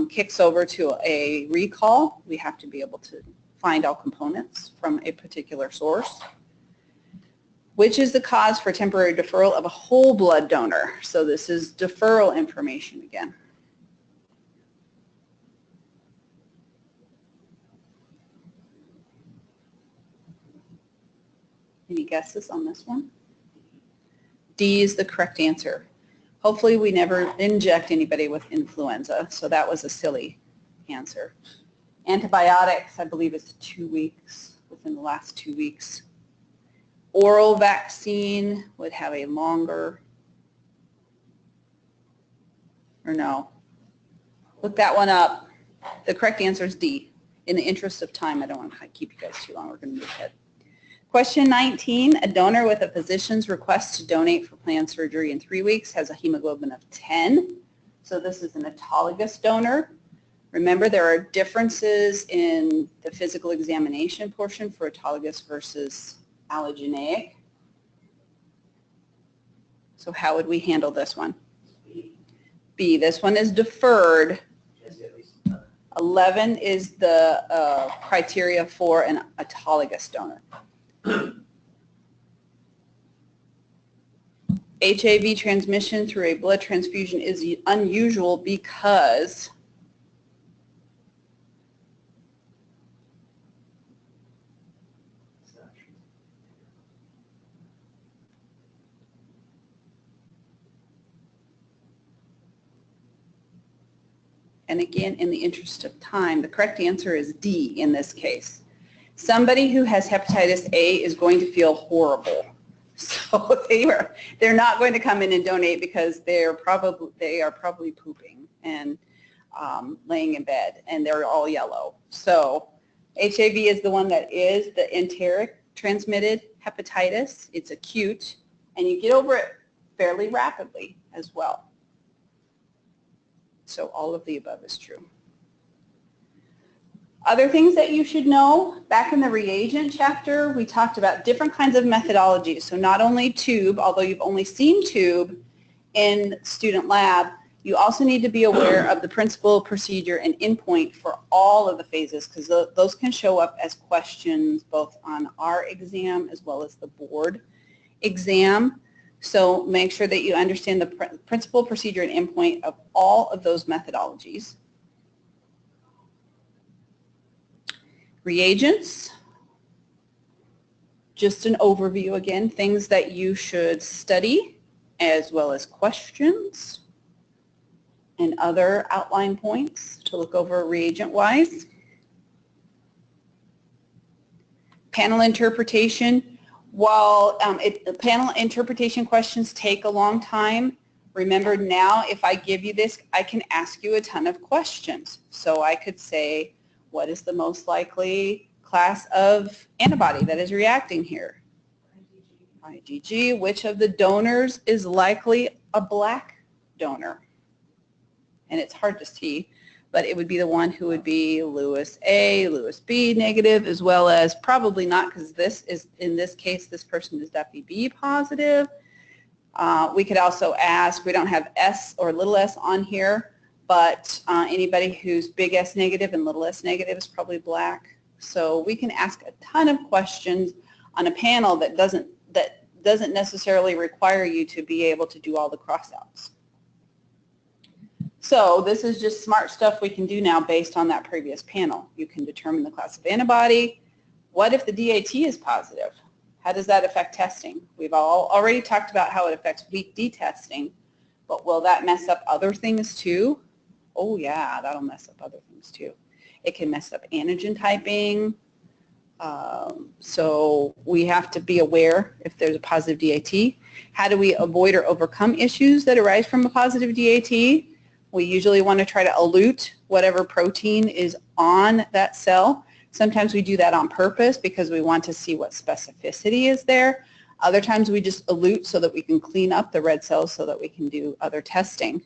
kicks over to a recall, we have to be able to find all components from a particular source. Which is the cause for temporary deferral of a whole blood donor? So this is deferral information again. Any guesses on this one? D is the correct answer. Hopefully we never inject anybody with influenza, so that was a silly answer. Antibiotics, I believe it's 2 weeks, within the last 2 weeks. Oral vaccine would have a longer, or no. Look that one up. The correct answer is D. In the interest of time, I don't want to keep you guys too long. We're going to move ahead. Question 19, a donor with a physician's request to donate for planned surgery in 3 weeks has a hemoglobin of 10. So this is an autologous donor. Remember, there are differences in the physical examination portion for autologous versus allogeneic. So how would we handle this one? B, this one is deferred. 11 is the criteria for an autologous donor. HIV transmission through a blood transfusion is unusual because and again, in the interest of time, the correct answer is D in this case. Somebody who has hepatitis A is going to feel horrible. So they're not going to come in and donate because they are probably pooping and laying in bed, and they're all yellow. So HIV is the one that is the enteric transmitted hepatitis. It's acute, and you get over it fairly rapidly as well. So all of the above is true. Other things that you should know, back in the reagent chapter, we talked about different kinds of methodologies. So not only tube, although you've only seen tube in student lab, you also need to be aware of the principle, procedure, and endpoint for all of the phases, because those can show up as questions both on our exam as well as the board exam. So make sure that you understand the principle, procedure, and endpoint of all of those methodologies. Reagents, just an overview again, things that you should study as well as questions and other outline points to look over reagent-wise. Panel interpretation, while panel interpretation questions take a long time, remember now if I give you this, I can ask you a ton of questions. So I could say, what is the most likely class of antibody that is reacting here? IgG. Which of the donors is likely a black donor? And it's hard to see, but it would be the one who would be Lewis A, Lewis B negative, as well as probably not, because this is, in this case, this person is Duffy B positive. We could also ask, we don't have S or little s on here, but anybody who's big S negative and little s negative is probably black. So we can ask a ton of questions on a panel that doesn't necessarily require you to be able to do all the crossouts. So this is just smart stuff we can do now based on that previous panel. You can determine the class of antibody. What if the DAT is positive? How does that affect testing? We've already talked about how it affects weak D testing, but will that mess up other things too? Oh yeah, that'll mess up other things too. It can mess up antigen typing. So we have to be aware if there's a positive DAT. How do we avoid or overcome issues that arise from a positive DAT? We usually want to try to elute whatever protein is on that cell. Sometimes we do that on purpose because we want to see what specificity is there. Other times we just elute so that we can clean up the red cells so that we can do other testing.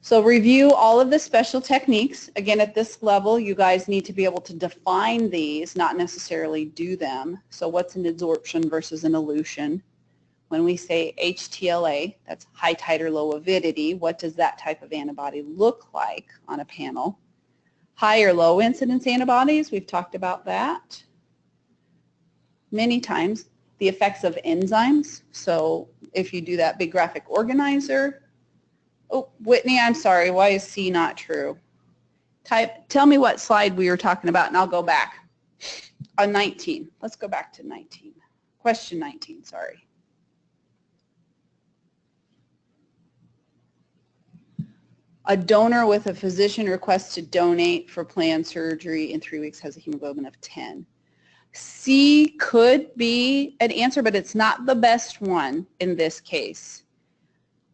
So review all of the special techniques. Again, at this level, you guys need to be able to define these, not necessarily do them. So what's an adsorption versus an elution? When we say HTLA, that's high titer, low avidity, what does that type of antibody look like on a panel? High or low incidence antibodies, we've talked about that many times. The effects of enzymes, so if you do that big graphic organizer. Oh, Whitney, I'm sorry, why is C not true? Tell me what slide we were talking about and I'll go back. On 19, let's go back to 19. Question 19, sorry. A donor with a physician request to donate for planned surgery in 3 weeks has a hemoglobin of 10. C could be an answer, but it's not the best one in this case.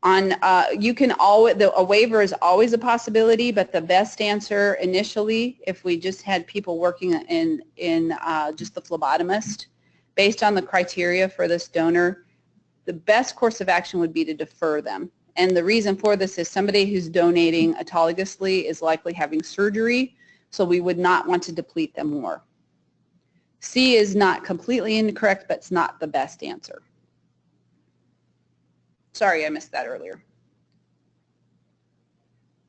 You can always, a waiver is always a possibility, but the best answer initially, if we just had people working in just the phlebotomist, based on the criteria for this donor, the best course of action would be to defer them. And the reason for this is somebody who's donating autologously is likely having surgery, so we would not want to deplete them more. C is not completely incorrect, but it's not the best answer. Sorry, I missed that earlier.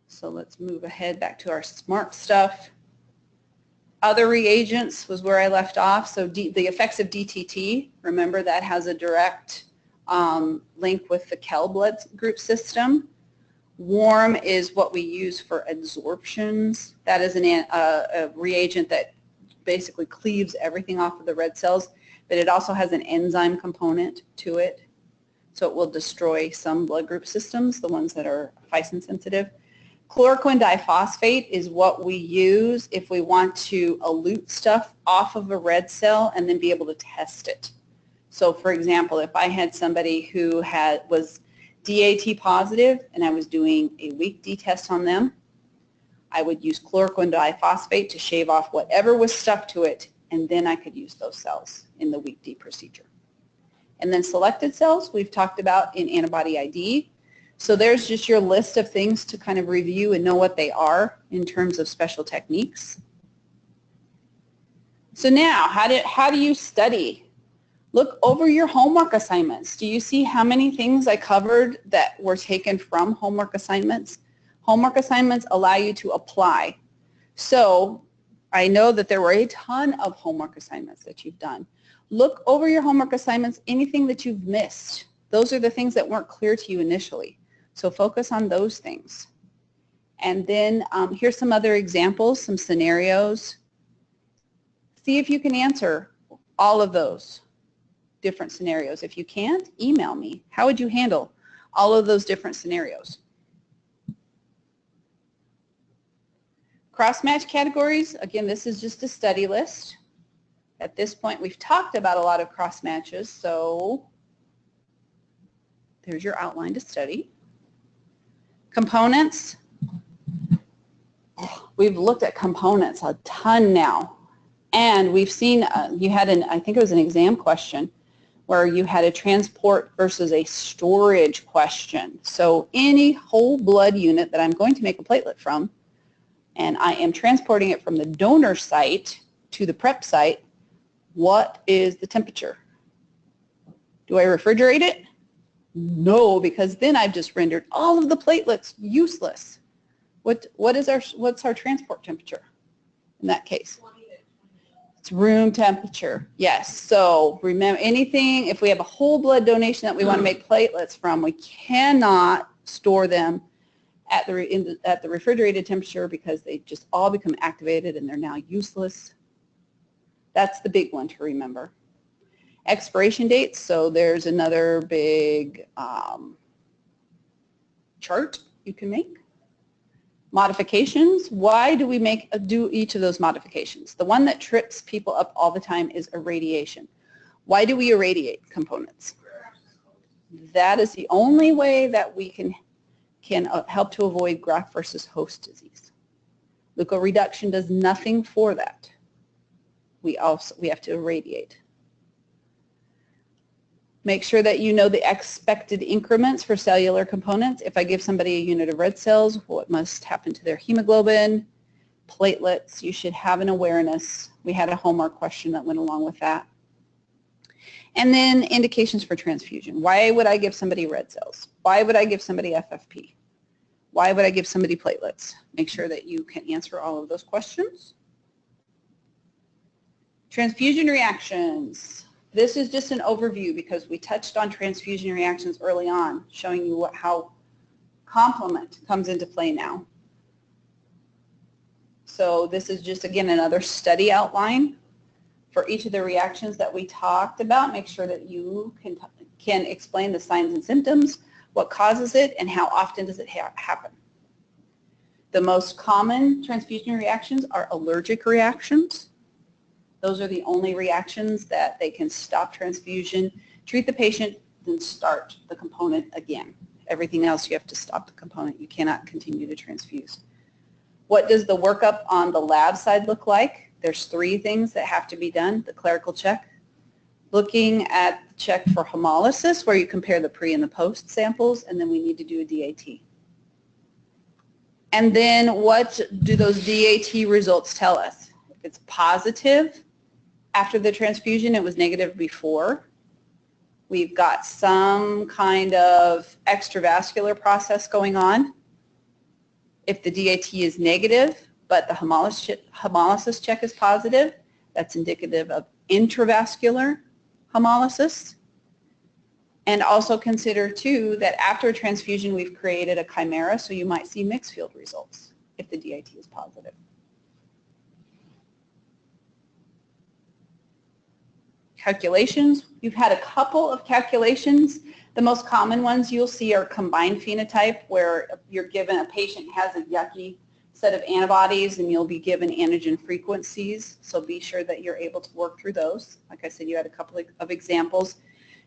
So let's move ahead back to our smart stuff. Other reagents was where I left off. So the effects of DTT, remember that has a direct link with the Kell blood group system. Warm is what we use for adsorptions. That is a reagent that basically cleaves everything off of the red cells, but it also has an enzyme component to it. So it will destroy some blood group systems, the ones that are Fison sensitive. Chloroquine diphosphate is what we use if we want to elute stuff off of a red cell and then be able to test it. So for example, if I had somebody who was DAT positive and I was doing a weak D test on them, I would use chloroquine diphosphate to shave off whatever was stuck to it, and then I could use those cells in the weak D procedure. And then selected cells we've talked about in antibody ID. So there's just your list of things to kind of review and know what they are in terms of special techniques. So now, how do you study? Look over your homework assignments. Do you see how many things I covered that were taken from homework assignments? Homework assignments allow you to apply. So I know that there were a ton of homework assignments that you've done. Look over your homework assignments, anything that you've missed. Those are the things that weren't clear to you initially. So focus on those things. And then here's some other examples, some scenarios. See if you can answer all of those different scenarios. If you can't, email me. How would you handle all of those different scenarios? Cross-match categories, again, this is just a study list. At this point, we've talked about a lot of cross-matches, so there's your outline to study. Components. We've looked at components a ton now. And we've seen, you had I think it was an exam question, where you had a transport versus a storage question. So any whole blood unit that I'm going to make a platelet from, and I am transporting it from the donor site to the prep site, what is the temperature? Do I refrigerate it? No, because then I've just rendered all of the platelets useless. What's our transport temperature in that case? It's room temperature. Yes. So remember, anything, if we have a whole blood donation that we want to make platelets from, we cannot store them at the refrigerated temperature because they just all become activated and they're now useless. That's the big one to remember. Expiration dates, so there's another big chart you can make. Modifications, why do we do each of those modifications? The one that trips people up all the time is irradiation. Why do we irradiate components? That is the only way that we can help to avoid graft versus host disease. Leukoreduction does nothing for that. We have to irradiate. Make sure that you know the expected increments for cellular components. If I give somebody a unit of red cells, what must happen to their hemoglobin, platelets, you should have an awareness. We had a homework question that went along with that. And then indications for transfusion. Why would I give somebody red cells? Why would I give somebody FFP? Why would I give somebody platelets? Make sure that you can answer all of those questions. Transfusion reactions. This is just an overview because we touched on transfusion reactions early on, showing you how complement comes into play now. So this is just, again, another study outline for each of the reactions that we talked about. Make sure that you can explain the signs and symptoms, what causes it, and how often does it happen. The most common transfusion reactions are allergic reactions. Those are the only reactions that they can stop transfusion, treat the patient, then start the component again. Everything else you have to stop the component. You cannot continue to transfuse. What does the workup on the lab side look like? There's 3 things that have to be done. The clerical check, looking at the check for hemolysis, where you compare the pre and the post samples, and then we need to do a DAT. And then what do those DAT results tell us? If it's positive after the transfusion, it was negative before. We've got some kind of extravascular process going on. If the DAT is negative, but the hemolysis check is positive, that's indicative of intravascular hemolysis. And also consider, too, that after a transfusion, we've created a chimera, so you might see mixed field results if the DAT is positive. Calculations, you've had a couple of calculations. The most common ones you'll see are combined phenotype, where you're given, a patient has a yucky set of antibodies and you'll be given antigen frequencies, so be sure that you're able to work through those. Like I said, you had a couple of examples.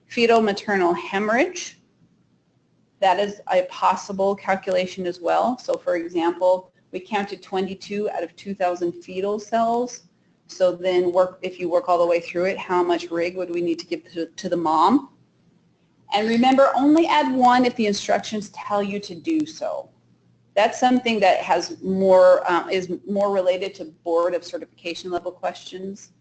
Fetal maternal hemorrhage, that is a possible calculation as well. So for example, we counted 22 out of 2,000 fetal cells. So then if you work all the way through it, how much RIG would we need to give to the mom? And remember, only add 1 if the instructions tell you to do so. That's something that has more, is more related to board of certification level questions.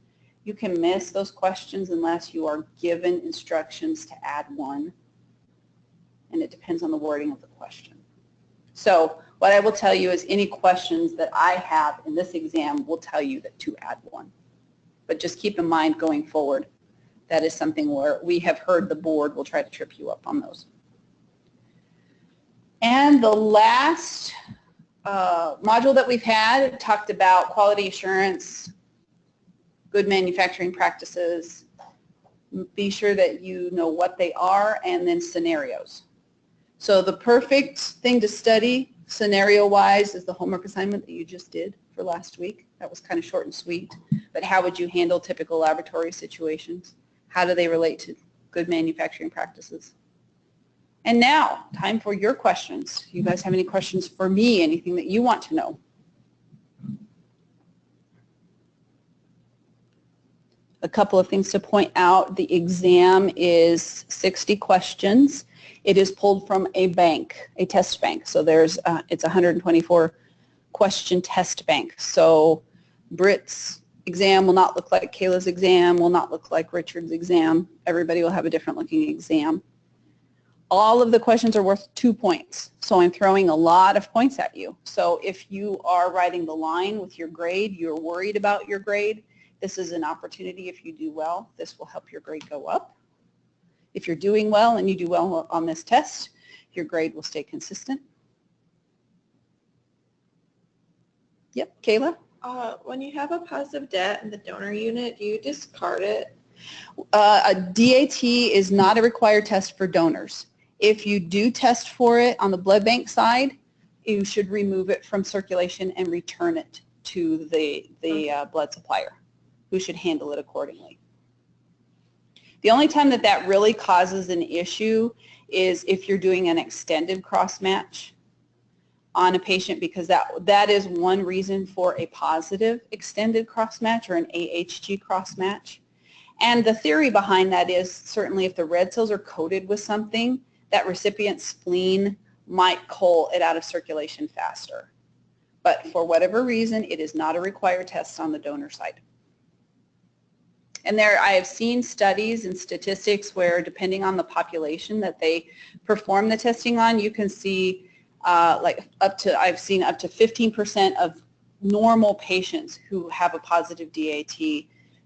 You can miss those questions unless you are given instructions to add 1. And it depends on the wording of the question. So what I will tell you is any questions that I have in this exam will tell you that to add 1. But just keep in mind going forward, that is something where we have heard the board will try to trip you up on those. And the last module that we've had talked about quality assurance, good manufacturing practices. Be sure that you know what they are, and then scenarios. So the perfect thing to study scenario-wise is the homework assignment that you just did for last week. That was kind of short and sweet. But how would you handle typical laboratory situations? How do they relate to good manufacturing practices? And now, time for your questions. You guys have any questions for me? Anything that you want to know? A couple of things to point out. The exam is 60 questions. It is pulled from a bank, a test bank. So there's, it's a 124 question test bank. So Britt's exam will not look like Kayla's exam, will not look like Richard's exam. Everybody will have a different looking exam. All of the questions are worth 2 points. So I'm throwing a lot of points at you. So if you are writing the line with your grade, you're worried about your grade, this is an opportunity. If you do well, this will help your grade go up. If you're doing well and you do well on this test, your grade will stay consistent. Yep, Kayla? When you have a positive DAT in the donor unit, do you discard it? A DAT is not a required test for donors. If you do test for it on the blood bank side, you should remove it from circulation and return it to the blood supplier, who should handle it accordingly. The only time that that really causes an issue is if you're doing an extended cross-match on a patient, because that is one reason for a positive extended cross-match or an AHG cross-match. And the theory behind that is certainly if the red cells are coated with something, that recipient's spleen might cull it out of circulation faster. But for whatever reason, it is not a required test on the donor side. And I have seen studies and statistics where depending on the population that they perform the testing on, you can see I've seen up to 15% of normal patients who have a positive DAT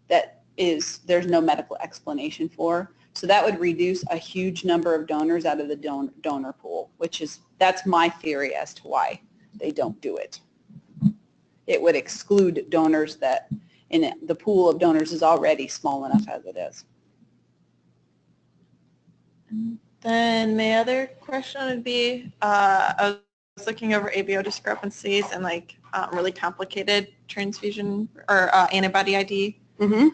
that there's no medical explanation for. So that would reduce a huge number of donors out of the donor pool, that's my theory as to why they don't do it. It would exclude donors that the pool of donors is already small enough as it is. Then my other question would be, I was looking over ABO discrepancies and really complicated transfusion or antibody ID. Mm-hmm.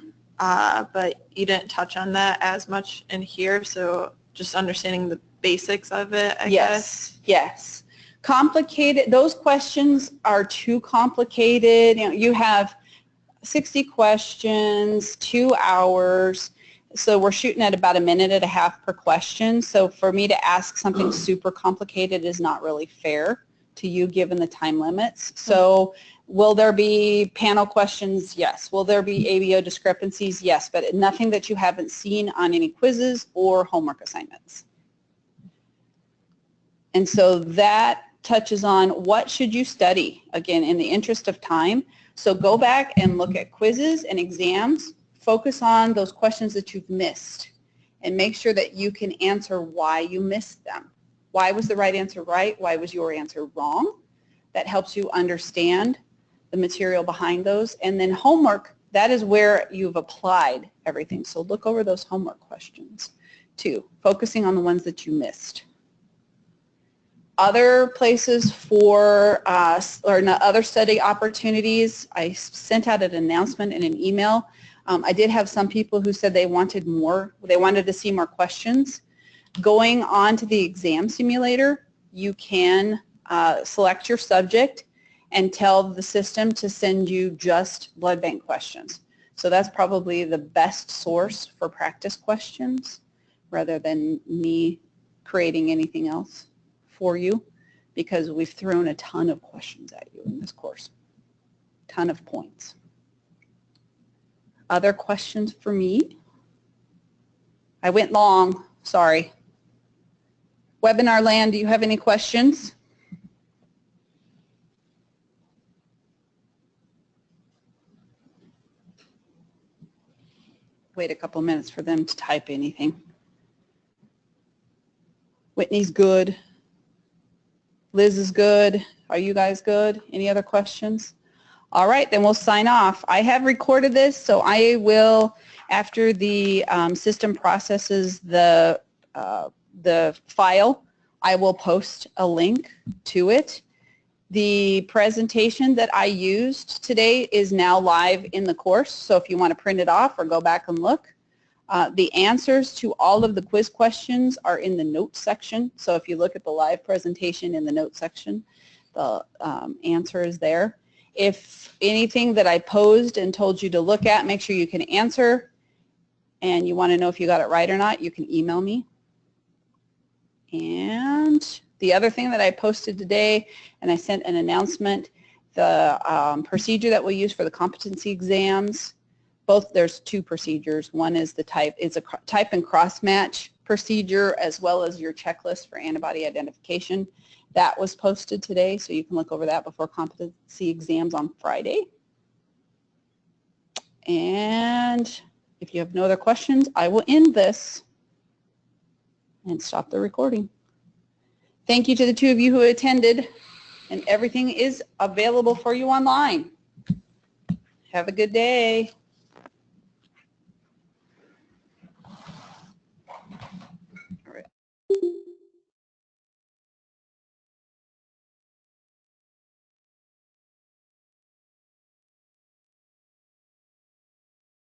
But you didn't touch on that as much in here, so just understanding the basics of it, I guess. Yes. Complicated, those questions are too complicated. You have 60 questions, 2 hours, so we're shooting at about 1.5 minutes per question. So for me to ask something super complicated is not really fair to you given the time limits. So will there be panel questions? Yes. Will there be ABO discrepancies? Yes, but nothing that you haven't seen on any quizzes or homework assignments. And so that touches on what should you study, again, in the interest of time. So go back and look at quizzes and exams. Focus on those questions that you've missed and make sure that you can answer why you missed them. Why was the right answer right? Why was your answer wrong? That helps you understand the material behind those. And then homework, that is where you've applied everything. So look over those homework questions too, focusing on the ones that you missed. Other places for other study opportunities, I sent out an announcement in an email. I did have some people who said they wanted more, they wanted to see more questions. Going on to the exam simulator, you can select your subject and tell the system to send you just blood bank questions. So that's probably the best source for practice questions rather than me creating anything else for you, because we've thrown a ton of questions at you in this course, ton of points. Other questions for me? I went long, sorry. Webinar land, do you have any questions? Wait a couple minutes for them to type anything. Whitney's good. Liz is good. Are you guys good? Any other questions? All right, then we'll sign off. I have recorded this, so I will, after the system processes the file, I will post a link to it. The presentation that I used today is now live in the course, so if you want to print it off or go back and look. The answers to all of the quiz questions are in the notes section, so if you look at the live presentation in the notes section, the answer is there. If anything that I posed and told you to look at, make sure you can answer, and you want to know if you got it right or not, you can email me. And the other thing that I posted today, and I sent an announcement, the procedure that we use for the competency exams, there's 2 procedures. One is a type and cross-match procedure, as well as your checklist for antibody identification. That was posted today, so you can look over that before competency exams on Friday. And if you have no other questions, I will end this and stop the recording. Thank you to the 2 of you who attended. and everything is available for you online. Have a good day.